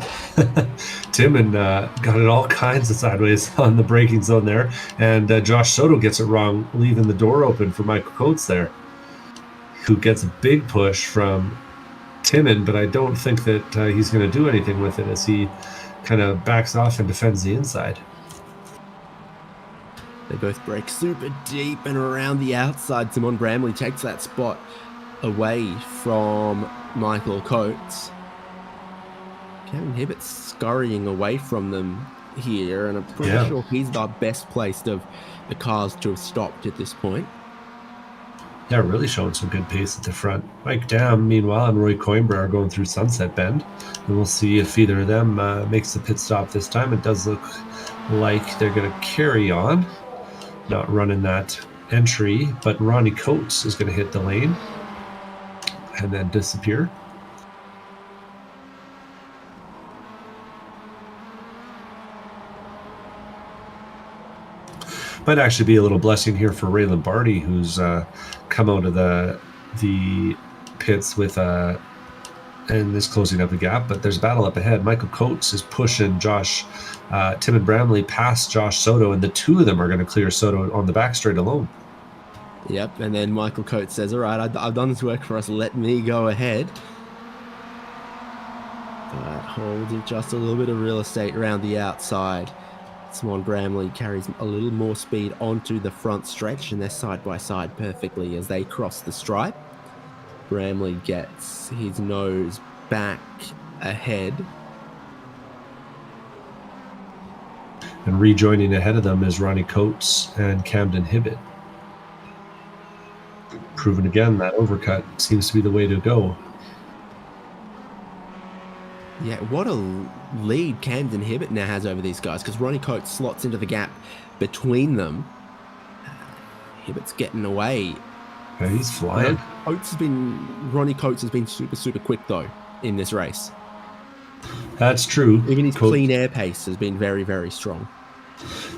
B: Timon got it all kinds of sideways on the braking zone there. And Josh Soto gets it wrong, leaving the door open for Michael Coates there, who gets a big push from Timon, but I don't think that he's going to do anything with it as he kind of backs off and defends the inside.
A: They both break super deep and around the outside. Timon Bramley takes that spot away from Michael Coates. Kevin Hibbett's scurrying away from them here, and I'm pretty sure he's the best placed of the cars to have stopped at this point.
B: Yeah, really showing some good pace at the front. Mike Dam, meanwhile, and Roy Coimbra are going through Sunset Bend. And we'll see if either of them makes the pit stop this time. It does look like they're going to carry on, not running that entry. But Ronnie Coates is going to hit the lane and then disappear. Might actually be a little blessing here for Ray Lombardi, who's come out of the pits with and is closing up the gap. But there's a battle up ahead. Michael Coates is pushing Tim and Bramley past Josh Soto, and the two of them are going to clear Soto on the back straight alone.
A: Yep, and then Michael Coates says, all right, I've done this work for us, let me go ahead. But holding just a little bit of real estate around the outside. Timon Bramley carries a little more speed onto the front stretch, and they're side by side perfectly as they cross the stripe. Bramley gets his nose back ahead.
B: And rejoining ahead of them is Ronnie Coates and Camden Hibbett. Proven again that overcut seems to be the way to go.
A: Yeah, what a lead Camden Hibbett now has over these guys, because Ronnie Coates slots into the gap between them. Hibbett's getting away.
B: Yeah, he's flying.
A: Ronnie Coates has been super, super quick, though, in this race.
B: That's true.
A: Even his clean air pace has been very, very strong.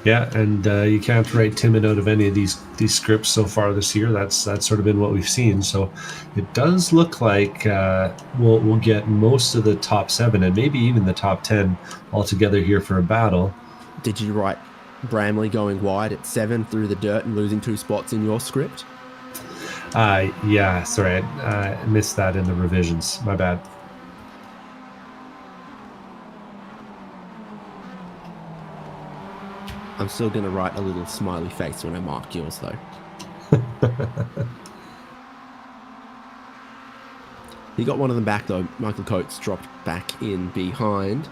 B: Yeah, and you can't write Timon out of any of these scripts so far this year. That's sort of been what we've seen. So it does look like we'll get most of the top 7 and maybe even the top 10 all together here for a battle.
A: Did you write Bramley going wide at 7 through the dirt and losing 2 spots in your script?
B: Yeah, sorry, I missed that in the revisions. My bad.
A: I'm still going to write a little smiley face when I mark yours, though. He got one of them back, though. Michael Coates dropped back in behind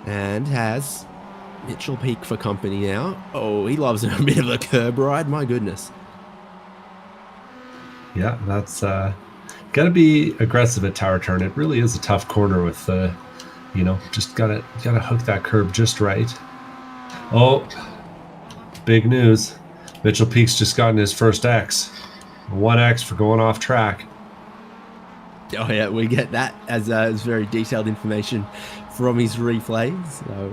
A: and has Mitchell Peak for company now. Oh, he loves a bit of a curb ride. My goodness.
B: Yeah, that's got to be aggressive at tower turn. It really is a tough corner with, just gotta hook that curb just right. Oh, big news. Mitchell Peak's just gotten his first X. 1X for going off track.
A: Oh yeah, we get that as very detailed information from his replays. So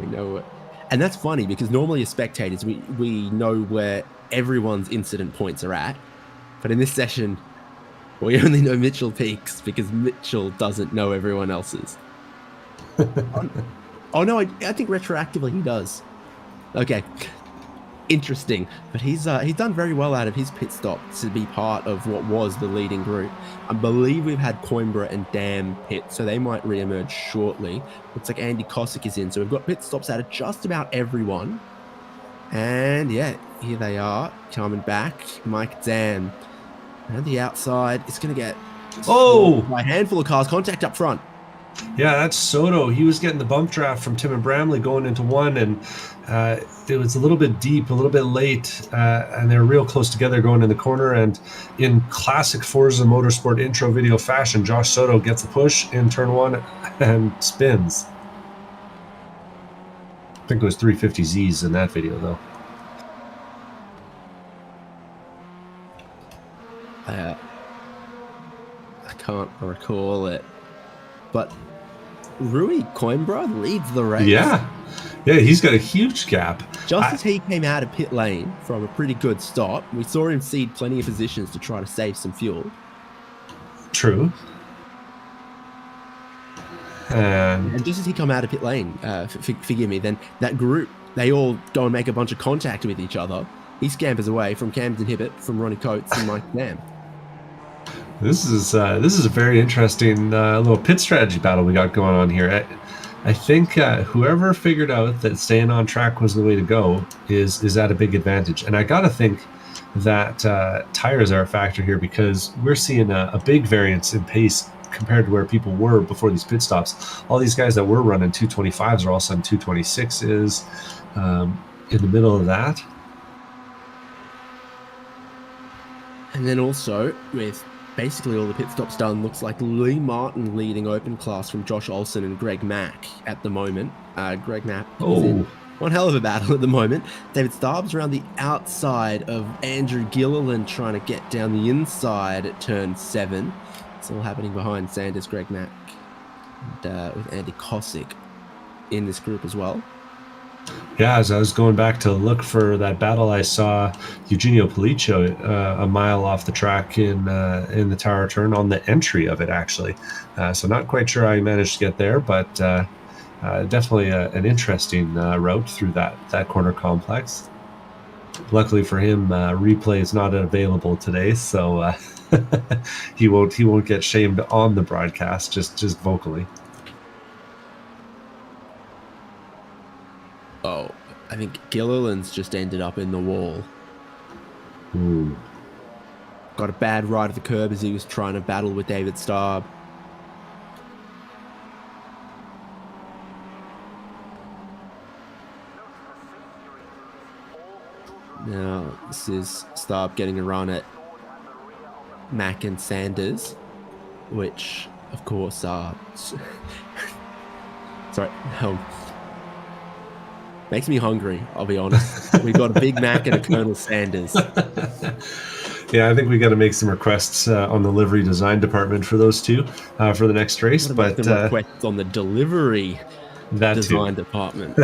A: we know it. And that's funny because normally as spectators, we know where everyone's incident points are at. But in this session, we only know Mitchell Peak's because Mitchell doesn't know everyone else's. Oh no, I think retroactively he does. Okay, interesting. But he's done very well out of his pit stop to be part of what was the leading group. I believe we've had Coimbra and Dam pit, so they might re-emerge shortly. Looks like Andy Cossack is in, so we've got pit stops out of just about everyone. And yeah, here they are coming back. Mike Dam. And the outside is going to get by a handful of cars. Contact up front.
B: Yeah, that's Soto. He was getting the bump draft from Tim and Bramley going into one, and it was a little bit deep, a little bit late, and they're real close together going in the corner. And in classic Forza Motorsport intro video fashion, Josh Soto gets a push in turn one and spins. I think it was 350Zs in that video, though.
A: I can't recall it, but Rui Coimbra leads the race.
B: Yeah, he's got a huge gap.
A: Just as he came out of pit lane from a pretty good stop, we saw him cede plenty of positions to try to save some fuel.
B: True. And
A: just as he come out of pit lane, forgive me, then that group, they all go and make a bunch of contact with each other. He scampers away from Camden Hibbert, from Ronnie Coates and Mike Dam.
B: This is a very interesting little pit strategy battle we got going on here. I think whoever figured out that staying on track was the way to go is at a big advantage. And I got to think that tires are a factor here because we're seeing a big variance in pace compared to where people were before these pit stops. All these guys that were running 225s are all of a sudden 226s in the middle of that.
A: And then also, with basically all the pit stops done, looks like Lee Martin leading open class from Josh Olsen and Greg Mack at the moment. Greg Mack is in one hell of a battle at the moment. David Starbs around the outside of Andrew Gilliland trying to get down the inside at turn 7. It's all happening behind Sanders, Greg Mack, and with Andy Cossack in this group as well.
B: Yeah, as I was going back to look for that battle, I saw Eugenio Policio a mile off the track in the tower turn on the entry of it, actually. So not quite sure how he managed to get there, but definitely an interesting route through that corner complex. Luckily for him, replay is not available today, so he won't get shamed on the broadcast, just vocally.
A: Oh, I think Gilliland's just ended up in the wall.
B: Ooh.
A: Got a bad ride of the curb as he was trying to battle with David Starb. Now, this is Starb getting a run at Mack and Sanders, which, of course, are... Sorry, makes me hungry, I'll be honest. We've got a Big Mac and a Colonel Sanders.
B: Yeah, I think we got to make some requests on the livery design department for those two for the next race. But
A: requests on the delivery design department.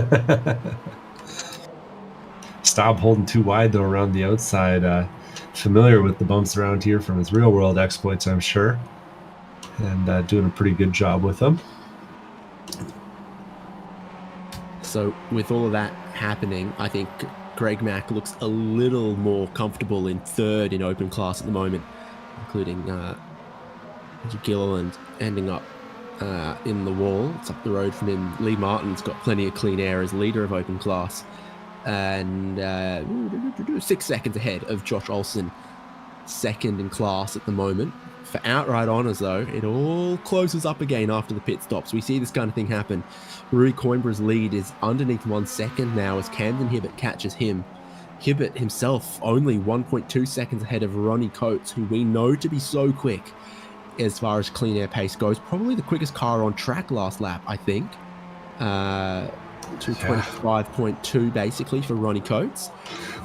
B: Stop holding too wide though around the outside. Familiar with the bumps around here from his real world exploits, I'm sure, and doing a pretty good job with them.
A: So with all of that happening, I think Greg Mack looks a little more comfortable in third in open class at the moment, including Gilliland ending up in the wall. It's up the road from him. Lee Martin's got plenty of clean air as leader of open class, and 6 seconds ahead of Josh Olsen, second in class at the moment. For outright honours, though, it all closes up again after the pit stops. We see this kind of thing happen. Rui Coimbra's lead is underneath 1 second now as Camden Hibbert catches him. Hibbett himself only 1.2 seconds ahead of Ronnie Coates, who we know to be so quick as far as clean air pace goes. Probably the quickest car on track last lap, I think. 225.2 basically for Ronnie Coates.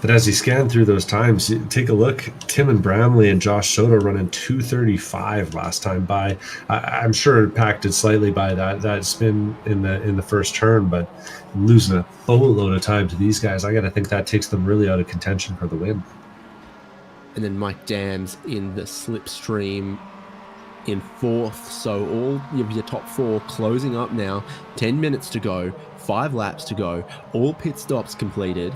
B: But as you scan through those times, you take a look. Tim and Bramley and Josh Soto running 2:35 last time by. I'm sure impacted slightly by that spin in the first turn, but losing a boatload of time to these guys, I got to think that takes them really out of contention for the win.
A: And then Mike Dams in the slipstream in fourth. So all of your top four closing up now. 10 minutes to go, 5 laps to go, all pit stops completed.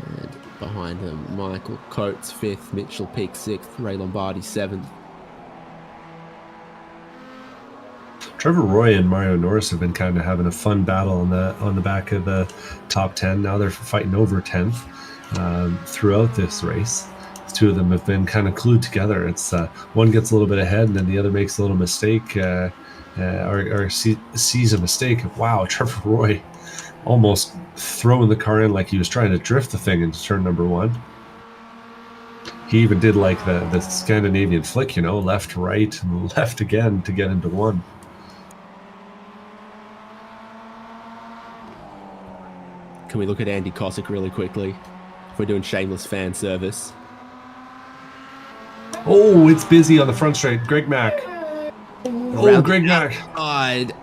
A: And behind them, Michael Coates 5th, Mitchell Peak 6th, Ray Lombardi 7th.
B: Trevor Roy and Mario Norris have been kind of having a fun battle on the back of the top 10. Now they're fighting over 10th throughout this race. The two of them have been kind of glued together. It's one gets a little bit ahead, and then the other makes a little mistake or sees a mistake. Wow, Trevor Roy almost throwing the car in like he was trying to drift the thing into turn number 1. He even did like the Scandinavian flick, left, right, and left again to get into 1.
A: Can we look at Andy Cossack really quickly? If we're doing shameless fan service.
B: Oh, it's busy on the front straight. Greg Mack. Greg Mack.
A: Outside.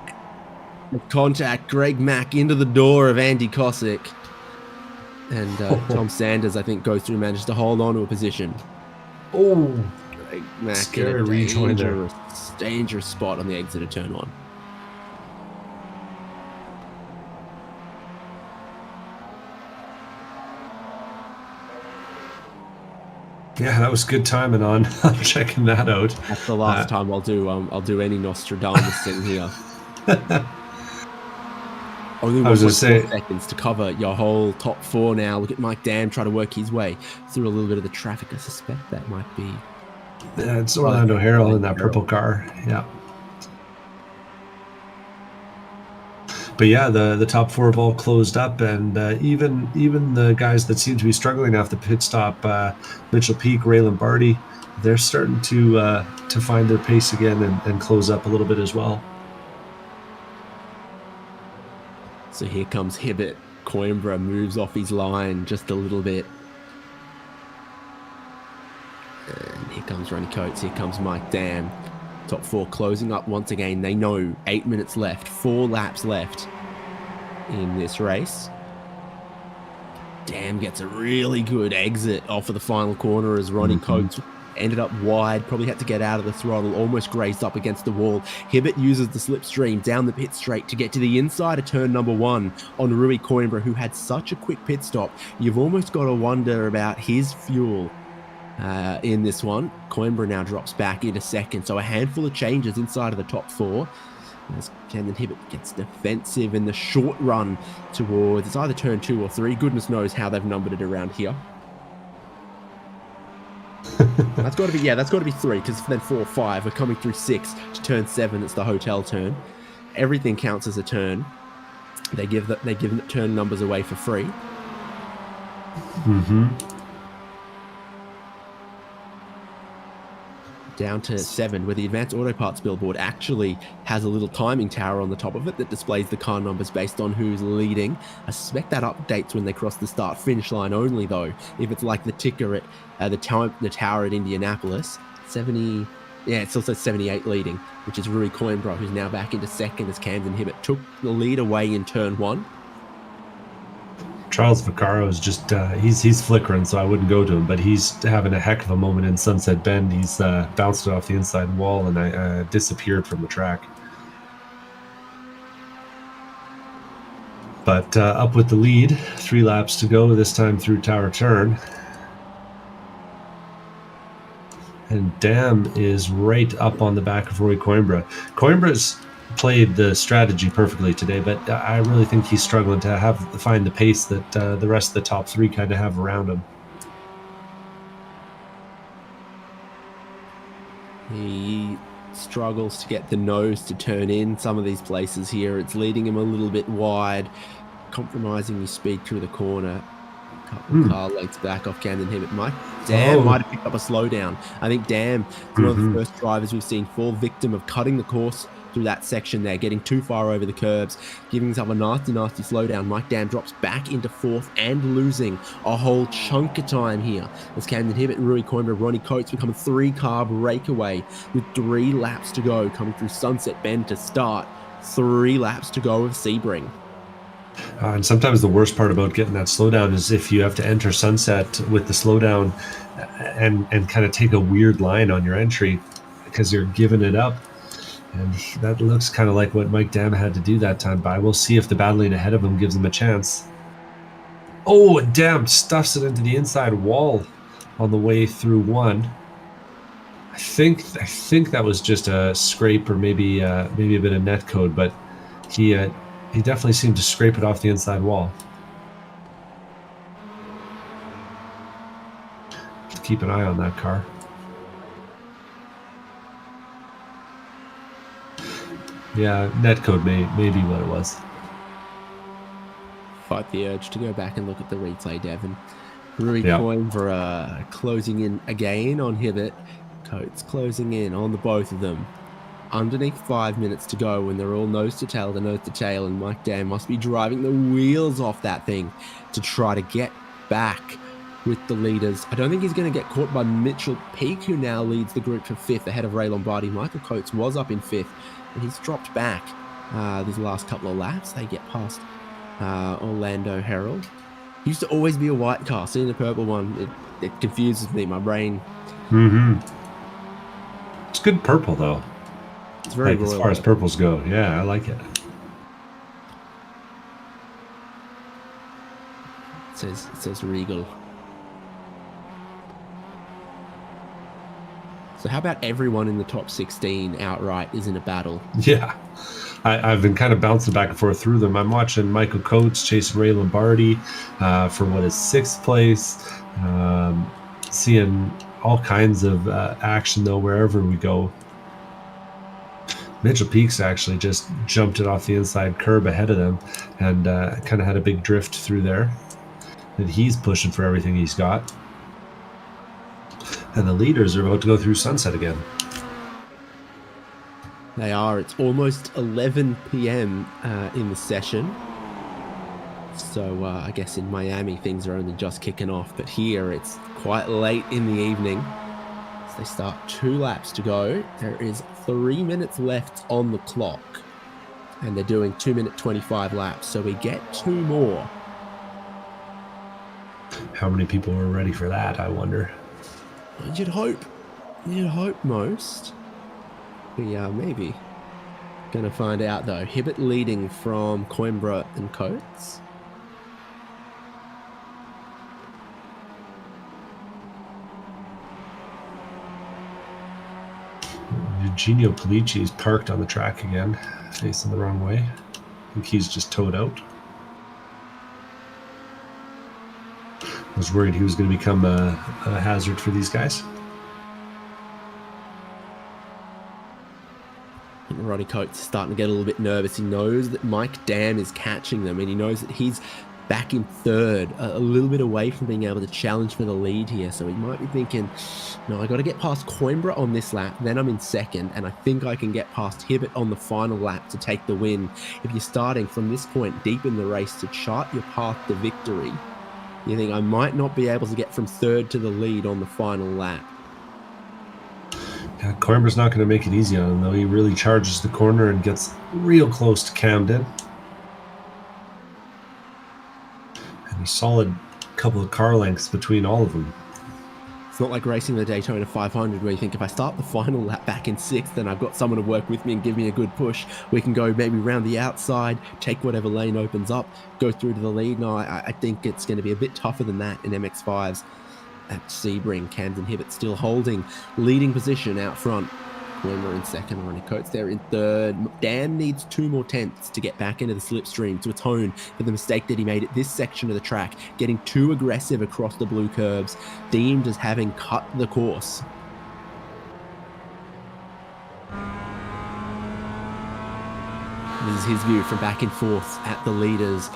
A: Contact Greg Mack into the door of Andy Cossack. And Tom Sanders, I think, goes through, manages to hold on to a position.
B: Oh,
A: Greg Mack
B: scary
A: in a
B: rejoin there.
A: Dangerous spot on the exit of turn 1.
B: Yeah, that was good timing on checking that out.
A: That's the last time I'll do any Nostradamus thing here. Only 1.4 seconds to cover your whole top 4 now. Look at Mike Dam try to work his way through a little bit of the traffic. I suspect that might be...
B: Yeah, it's Orlando Harrell in that purple car. Yeah. But yeah, the top 4 have all closed up, and even the guys that seem to be struggling after the pit stop, Mitchell Peak, Ray Lombardi, they're starting to find their pace again and close up a little bit as well.
A: So here comes Hibbett. Coimbra moves off his line just a little bit. And here comes Ronnie Coates. Here comes Mike Dam. Top 4 closing up once again. They know 8 minutes left, 4 laps left in this race. Dam gets a really good exit off of the final corner as Ronnie Coates ended up wide, probably had to get out of the throttle, almost grazed up against the wall. Hibbett uses the slipstream down the pit straight to get to the inside of turn number 1 on Rui Coimbra, who had such a quick pit stop. You've almost got to wonder about his fuel in this one. Coimbra now drops back into second, so a handful of changes inside of the top 4 as Camden Hibbett gets defensive in the short run towards, it's either turn 2 or 3. Goodness knows how they've numbered it around here. That's got to be 3, because then 4 or 5 are coming through 6 to turn 7. It's the hotel turn. Everything counts as a turn. They give the turn numbers away for free. Down to 7, where the Advanced Auto Parts billboard actually has a little timing tower on the top of it that displays the car numbers based on who's leading. I suspect that updates when they cross the start-finish line only, though. If it's like the ticker at the tower at Indianapolis, 70... Yeah, it's also 78 leading, which is Rui Coimbra, who's now back into second as Camden Hibbett took the lead away in turn 1.
B: Charles Vaccaro is just he's flickering, so I wouldn't go to him, but he's having a heck of a moment in Sunset Bend. He's bounced it off the inside wall and disappeared from the track. But up with the lead, 3 laps to go, this time through Tower Turn. And Dam is right up on the back of Roy Coimbra. Coimbra's played the strategy perfectly today, but I really think he's struggling to find the pace that the rest of the top 3 kind of have around him.
A: He struggles to get the nose to turn in some of these places here. It's leading him a little bit wide, compromising his speed through the corner. Couple car lengths back off Camden Hibbert. Mike Dam might have picked up a slowdown. I think Dam is one of the first drivers we've seen fall victim of cutting the course through that section there, getting too far over the curbs, giving himself a nasty slowdown. Mike Dam drops back into fourth and losing a whole chunk of time here as Camden Hibbert, Rui Coimbra, Ronnie Coates become a 3-car breakaway with 3 laps to go, coming through Sunset Bend to start. 3 laps to go of Sebring.
B: And sometimes the worst part about getting that slowdown is if you have to enter Sunset with the slowdown and kind of take a weird line on your entry because you're giving it up. And that looks kind of like what Mike Dam had to do that time, but we'll see if the battle lane ahead of him gives him a chance. Oh, and Dam stuffs it into the inside wall on the way through one. I think that was just a scrape or maybe a bit of net code, but he definitely seemed to scrape it off the inside wall. Keep an eye on that car. Yeah, netcode may be what it was.
A: Fight the urge to go back and look at the replay, Devon. Rui Coimbra closing in again on Hibbert. Coates closing in on the both of them. Underneath 5 minutes to go when they're all nose to tail, and Mike Dam must be driving the wheels off that thing to try to get back with the leaders. I don't think he's going to get caught by Mitchell Peake, who now leads the group for 5th ahead of Ray Lombardi. Michael Coates was up in 5th, and he's dropped back these last couple of laps. They get past Orlando Herald. Used to always be a white car. Seeing the purple one, it confuses me. My brain.
B: It's good purple, though.
A: It's very royal.
B: As far as purples go. Yeah, I like it.
A: It says Regal. So how about everyone in the top 16 outright is in a battle?
B: Yeah. I've been kind of bouncing back and forth through them. I'm watching Michael Coates chasing Ray Lombardi for what is 6th place. Seeing all kinds of action, though, wherever we go. Mitchell Peaks actually just jumped it off the inside curb ahead of them and kind of had a big drift through there. And he's pushing for everything he's got. And the leaders are about to go through Sunset again.
A: They are. It's almost 11 p.m. In the session. So I guess in Miami things are only just kicking off. But here it's quite late in the evening. So they start 2 laps to go. There is 3 minutes left on the clock. And they're doing 2-minute 25 laps. So we get 2 more.
B: How many people are ready for that, I wonder?
A: You'd hope. You'd hope most. We are maybe going to find out, though. Hibbert leading from Coimbra and Coates.
B: Eugenio Polici is parked on the track again, facing the wrong way. I think he's just towed out. I was worried he was going to become a hazard for these guys.
A: Ronnie Coates is starting to get a little bit nervous. He knows that Mike Dam is catching them, and he knows that he's back in 3rd, a little bit away from being able to challenge for the lead here. So he might be thinking, no, I got to get past Coimbra on this lap, then I'm in 2nd, and I think I can get past Hibbert on the final lap to take the win. If you're starting from this point deep in the race to chart your path to victory, you think I might not be able to get from 3rd to the lead on the final lap.
B: Yeah, Coimbra's not going to make it easy on him, though. He really charges the corner and gets real close to Camden. And a solid couple of car lengths between all of them.
A: It's not like racing the Daytona 500 where you think if I start the final lap back in 6th, then I've got someone to work with me and give me a good push. We can go maybe round the outside, take whatever lane opens up, go through to the lead. No, I think it's going to be a bit tougher than that in MX-5s at Sebring. Camden Hibbert still holding leading position out front. Coimbra in 2nd, Ronnie Coates there in 3rd. Dam needs 2 more tenths to get back into the slipstream to atone for the mistake that he made at this section of the track, getting too aggressive across the blue curbs, deemed as having cut the course. This is his view from back and forth at the leaders.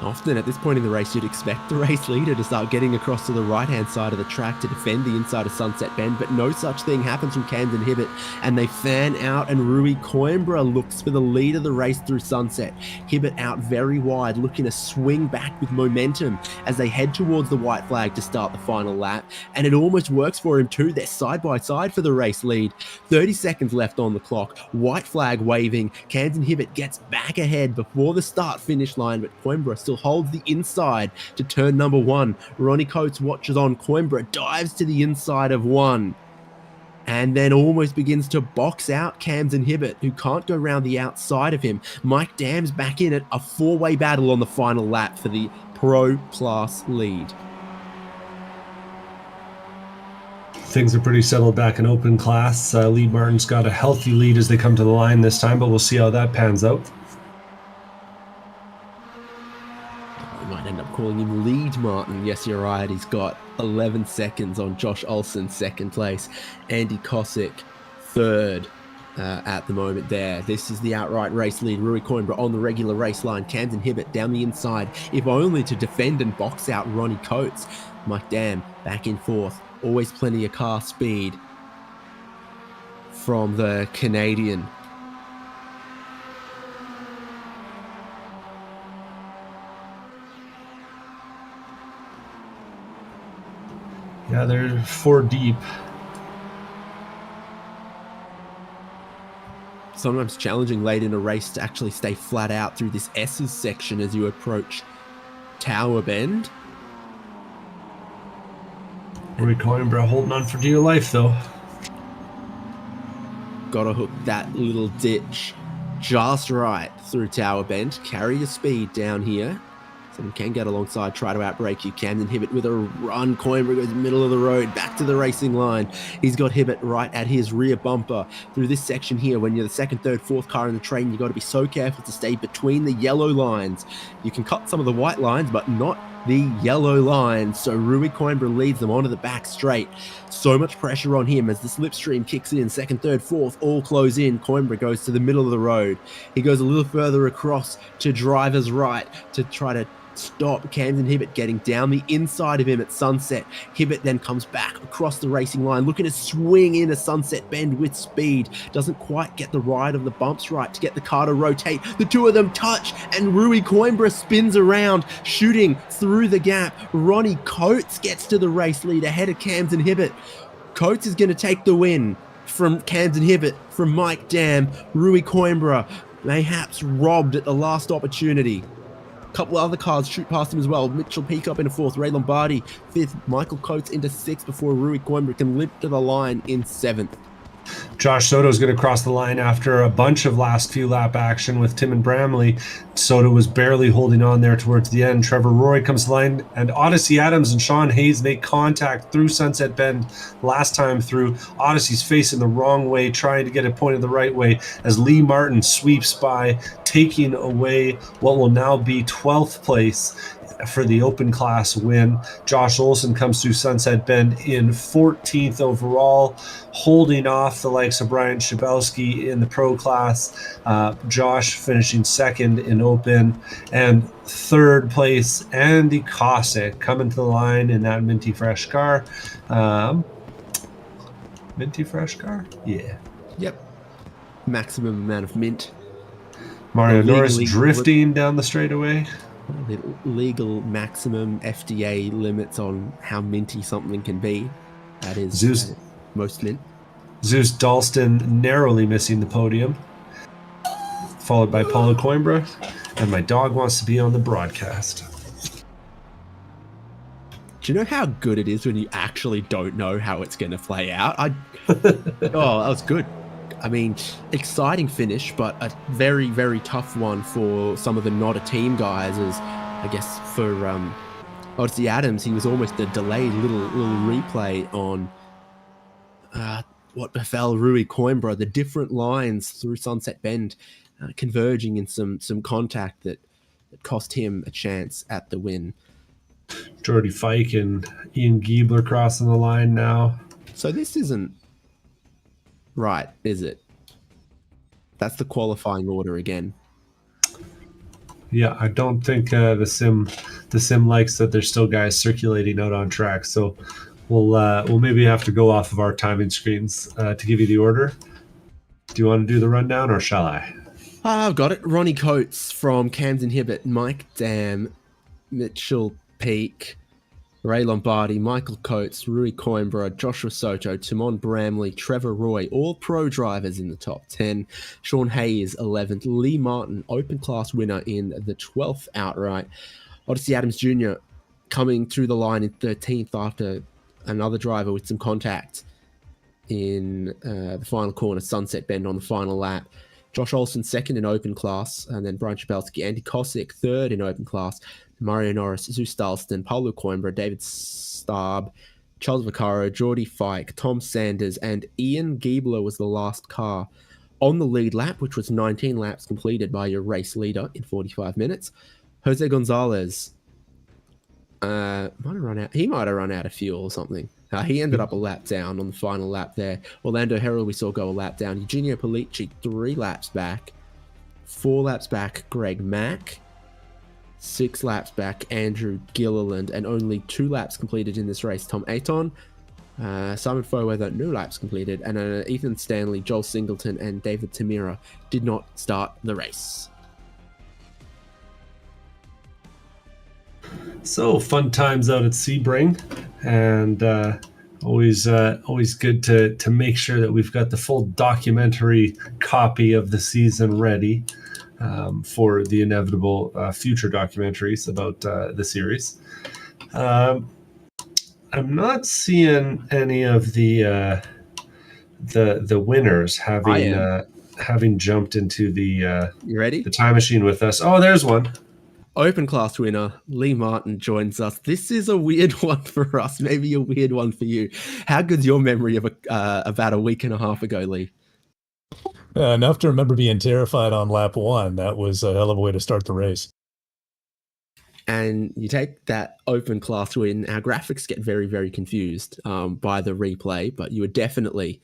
A: Often at this point in the race, you'd expect the race leader to start getting across to the right-hand side of the track to defend the inside of Sunset Bend, but no such thing happens from Camden Hibbett, and they fan out, and Rui Coimbra looks for the lead of the race through Sunset. Hibbett out very wide, looking to swing back with momentum as they head towards the white flag to start the final lap, and it almost works for him too. They're side by side for the race lead. 30 seconds left on the clock, white flag waving. Camden Hibbett gets back ahead before the start-finish line, but Coimbra still holds the inside to turn number 1. Ronnie Coates watches on. Coimbra dives to the inside of 1 and then almost begins to box out Camden Hibbett, who can't go round the outside of him. Mike Dam's back in it, a 4-way battle on the final lap for the Pro Class lead.
B: Things are pretty settled back in open class. Lee Martin's got a healthy lead as they come to the line this time, but we'll see how that pans out.
A: Might end up calling him Lead Martin. Yes, you're right. He's got 11 seconds on Josh Olsen, second place. Andy Kosick, third at the moment there. This is the outright race lead. Rui Coimbra on the regular race line. Camden Hibbett down the inside, if only to defend and box out Ronnie Coates. Mike Dam back and forth. Always plenty of car speed from the Canadian.
B: Yeah, they're 4 deep.
A: Sometimes challenging late in a race to actually stay flat out through this S's section as you approach Tower Bend.
B: Rui Coimbra holding on for dear life, though.
A: Gotta hook that little ditch just right through Tower Bend. Carry your speed down here. Someone can get alongside, try to outbrake you. Camden Hibbett with a run. Coimbra goes middle of the road, back to the racing line. He's got Hibbett right at his rear bumper. Through this section here, when you're the second, third, fourth car in the train, you've got to be so careful to stay between the yellow lines. You can cut some of the white lines, but not the yellow lines. So Rui Coimbra leads them onto the back straight. So much pressure on him as the slipstream kicks in. Second, third, fourth, all close in. Coimbra goes to the middle of the road. He goes a little further across to driver's right to try to stop Camden Hibbett getting down the inside of him at Sunset. Hibbett then comes back across the racing line, looking to swing in a Sunset Bend with speed. Doesn't quite get the ride of the bumps right to get the car to rotate. The two of them touch, and Rui Coimbra spins around, shooting through the gap. Ronnie Coates gets to the race lead ahead of Camden Hibbett. Coates is going to take the win from Camden Hibbett, from Mike Dam. Rui Coimbra mayhaps robbed at the last opportunity. Couple other cars shoot past him as well. Mitchell Peake up into fourth, Ray Lombardi fifth, Michael Coates into sixth before Rui Coimbra can limp to the line in seventh.
B: Josh Soto's going to cross the line after a bunch of last few lap action with Tim and Bramley. Soto was barely holding on there towards the end. Trevor Roy comes to the line, and Odyssey Adams and Sean Hayes make contact through Sunset Bend last time through. Odyssey's facing the wrong way, trying to get it pointed the right way as Lee Martin sweeps by, taking away what will now be 12th place for the open class win. Josh Olsen comes through Sunset Bend in 14th overall, holding off the likes of Brian Schabowski in the pro class. Josh finishing second in open, and third place Andy Kosick coming to the line in that minty fresh car. Minty fresh car? Yeah.
A: Yep. Maximum amount of mint.
B: Mario Norris drifting down the straightaway.
A: The legal maximum FDA limits on how minty something can be. That is most mint.
B: Zeus Dalston narrowly missing the podium, followed by Paulo Coimbra, and my dog wants to be on the broadcast.
A: Do you know how good it is when you actually don't know how it's going to play out? Oh, that was good. I mean, exciting finish, but a very, very tough one for some of the not a team guys. As I guess for Odyssey Adams, he was almost a delayed little replay on what befell Rui Coimbra. The different lines through Sunset Bend converging in some contact that cost him a chance at the win.
B: Jordy Fike and Ian Giebler crossing the line now.
A: So this isn't right, is it? That's the qualifying order again.
B: Yeah, I don't think the sim likes that there's still guys circulating out on track. So we'll maybe have to go off of our timing screens to give you the order. Do you want to do the rundown, or shall I?
A: I've got it. Ronnie Coates from Camden Hibbert, Mike Dam, Mitchell Peak, Ray Lombardi, Michael Coates, Rui Coimbra, Joshua Soto, Timon Bramley, Trevor Roy, all pro drivers in the top 10. Sean Hayes, 11th. Lee Martin, open class winner in the 12th outright. Odyssey Adams Jr. coming through the line in 13th after another driver with some contact in the final corner, Sunset Bend on the final lap. Josh Olsen, second in open class, and then Brian Chapelski, Andy Kosick, third in open class, Mario Norris, Zeus Dalston, Paulo Coimbra, David Starb, Charles Vaccaro, Geordie Fike, Tom Sanders, and Ian Giebler was the last car on the lead lap, which was 19 laps completed by your race leader in 45 minutes. Jose Gonzalez might have run out. He might have run out of fuel or something. He ended up a lap down on the final lap there. Orlando Herald, we saw go a lap down. Eugenio Polici, 3 laps back. 4 laps back, Greg Mack. 6 laps back, Andrew Gilliland. And only 2 laps completed in this race, Tom Ayton. Simon Foweather, no laps completed. And Ethan Stanley, Joel Singleton, and David Tamira did not start the race.
B: So fun times out at Sebring, and always good to make sure that we've got the full documentary copy of the season ready for the inevitable future documentaries about the series. I'm not seeing any of the winners having jumped into the
A: You ready?
B: the time machine with us. Oh, there's one.
A: Open class winner, Lee Martin joins us. This is a weird one for us, maybe a weird one for you. How good's your memory of about a week and a half ago, Lee?
C: Enough to remember being terrified on lap 1. That was a hell of a way to start the race.
A: And you take that open class win. Our graphics get very, very confused by the replay, but you were definitely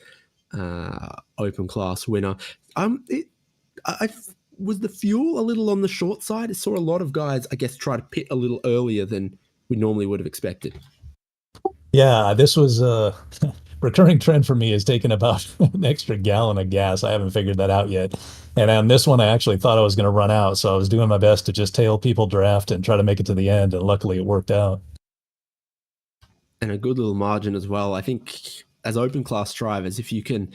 A: open class winner. Was the fuel a little on the short side? I saw a lot of guys, I guess, try to pit a little earlier than we normally would have expected.
C: Yeah, this was a recurring trend for me, is taking about an extra gallon of gas. I haven't figured that out yet. And on this one, I actually thought I was going to run out. So I was doing my best to just tail people draft and try to make it to the end. And luckily it worked out.
A: And a good little margin as well. I think as open class drivers, if you can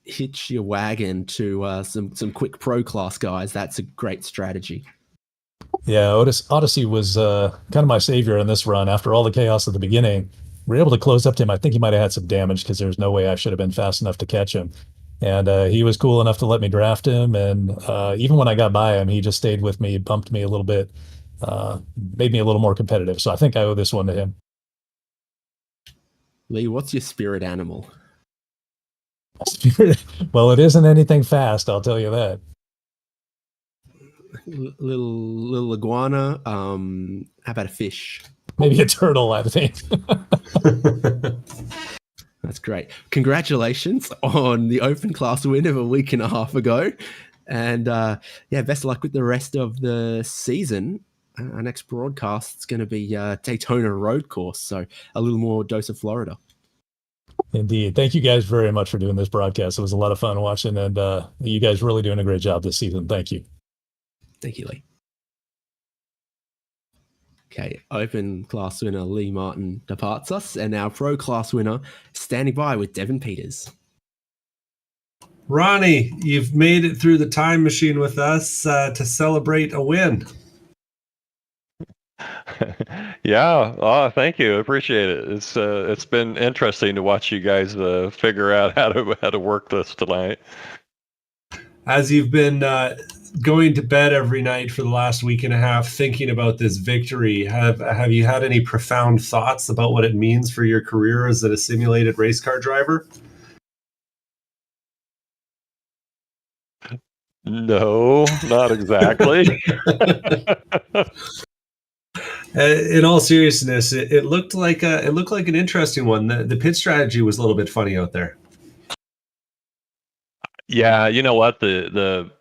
A: hitch your wagon to some quick pro class guys, that's a great strategy.
C: Yeah, Odyssey was kind of my savior in this run. After all the chaos at the beginning, we were able to close up to him. I think he might have had some damage because there's no way I should have been fast enough to catch him. And he was cool enough to let me draft him. And even when I got by him, he just stayed with me, bumped me a little bit, made me a little more competitive. So I think I owe this one to him.
A: Lee, what's your spirit animal?
C: Well, it isn't anything fast, I'll tell you that.
A: Little iguana. How about a fish?
C: Maybe a turtle, I think.
A: That's great. Congratulations on the open class win of a week and a half ago. And best of luck with the rest of the season. Our next broadcast is going to be Daytona Road Course, so a little more dose of Florida.
C: Indeed. Thank you guys very much for doing this broadcast. It was a lot of fun watching, and you guys really doing a great job this season. Thank you.
A: Thank you, Lee. Okay, open class winner Lee Martin departs us, and our pro class winner standing by with Devin Peters.
B: Ronnie, you've made it through the time machine with us to celebrate a win.
D: Yeah, thank you. I appreciate it. It's been interesting to watch you guys figure out how to work this tonight.
B: As you've been going to bed every night for the last week and a half thinking about this victory, have you had any profound thoughts about what it means for your career as a simulated race car driver?
D: No, not exactly.
B: In all seriousness, it looked like an interesting one. The pit strategy was a little bit funny out there.
D: Yeah, you know what, the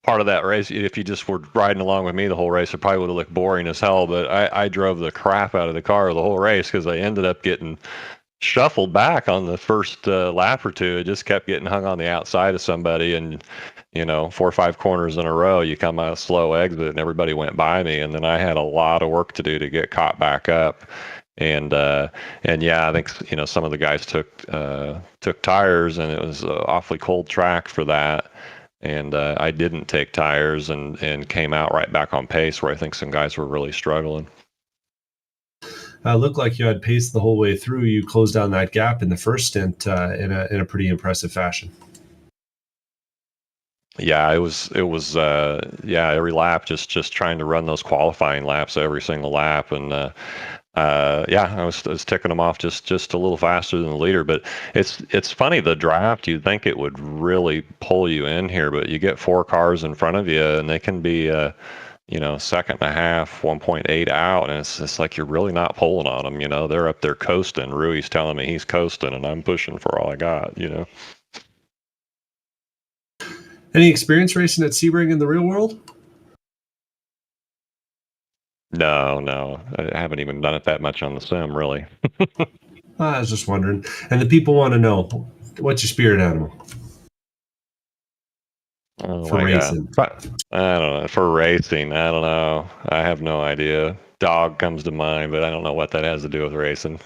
D: part of that race, if you just were riding along with me the whole race, it probably would have looked boring as hell. But I drove the crap out of the car the whole race because I ended up getting shuffled back on the first lap or two. It just kept getting hung on the outside of somebody, and 4 or 5 corners in a row, you come out a slow exit, and everybody went by me, and then I had a lot of work to do to get caught back up. And yeah, I think some of the guys took tires, and it was an awfully cold track for that. And I didn't take tires and came out right back on pace, where I think some guys were really struggling.
B: Looked like you had pace the whole way through. You closed down that gap in the first stint in a pretty impressive fashion.
D: Yeah, it was every lap just trying to run those qualifying laps every single lap, and yeah, I was ticking them off just a little faster than the leader. But it's funny, the draft, you'd think it would really pull you in here, but you get 4 cars in front of you, and they can be second and a half, 1.8 out, and it's just like you're really not pulling on them. They're up there coasting. Rui's telling me he's coasting, and I'm pushing for all I got.
B: Any experience racing at Sebring in the real world?
D: No, I haven't even done it that much on the sim, really.
B: I was just wondering. And the people want to know, what's your spirit animal?
D: Oh,
B: for racing.
D: God. I don't know. For racing, I don't know. I have no idea. Dog comes to mind, but I don't know what that has to do with racing.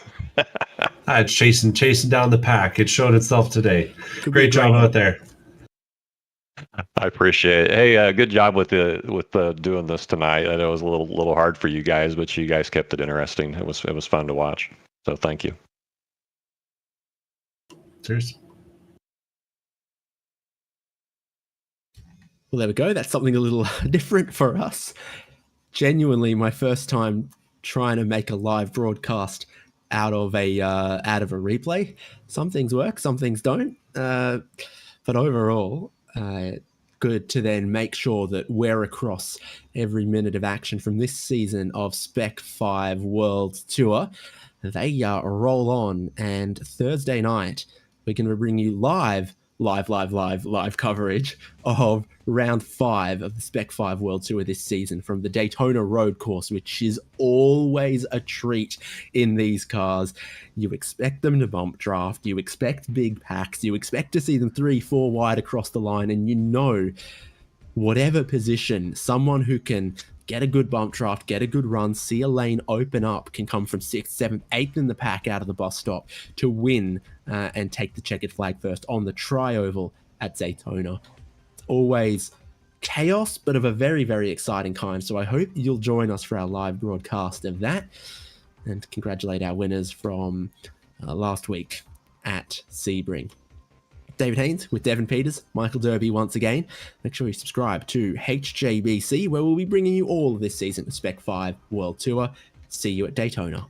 B: It's chasing down the pack. It showed itself today. Great job out there.
D: I appreciate it. Hey, good job with doing this tonight. I know it was a little hard for you guys, but you guys kept it interesting. It was fun to watch. So thank you.
B: Cheers.
A: Well, there we go. That's something a little different for us. Genuinely, my first time trying to make a live broadcast out of a replay. Some things work, some things don't. But overall, good to then make sure that we're across every minute of action from this season of Spec-5 World Tour. They roll on, and Thursday night we're going to bring you live coverage of round 5 of the Spec-5 World Tour this season from the Daytona Road Course, which is always a treat in these cars. You expect them to bump draft, you expect big packs, you expect to see them 3-4 wide across the line, and whatever position, someone who can get a good bump draft, get a good run, see a lane open up, can come from 6th, 7th, 8th in the pack out of the bus stop to win and take the checkered flag first on the tri-oval at Daytona. It's always chaos, but of a very, very exciting kind. So I hope you'll join us for our live broadcast of that and congratulate our winners from last week at Sebring. David Haynes with Devin Peters, Michael Derby once again. Make sure you subscribe to HJBC, where we'll be bringing you all of this season of Spec-5 World Tour. See you at Daytona.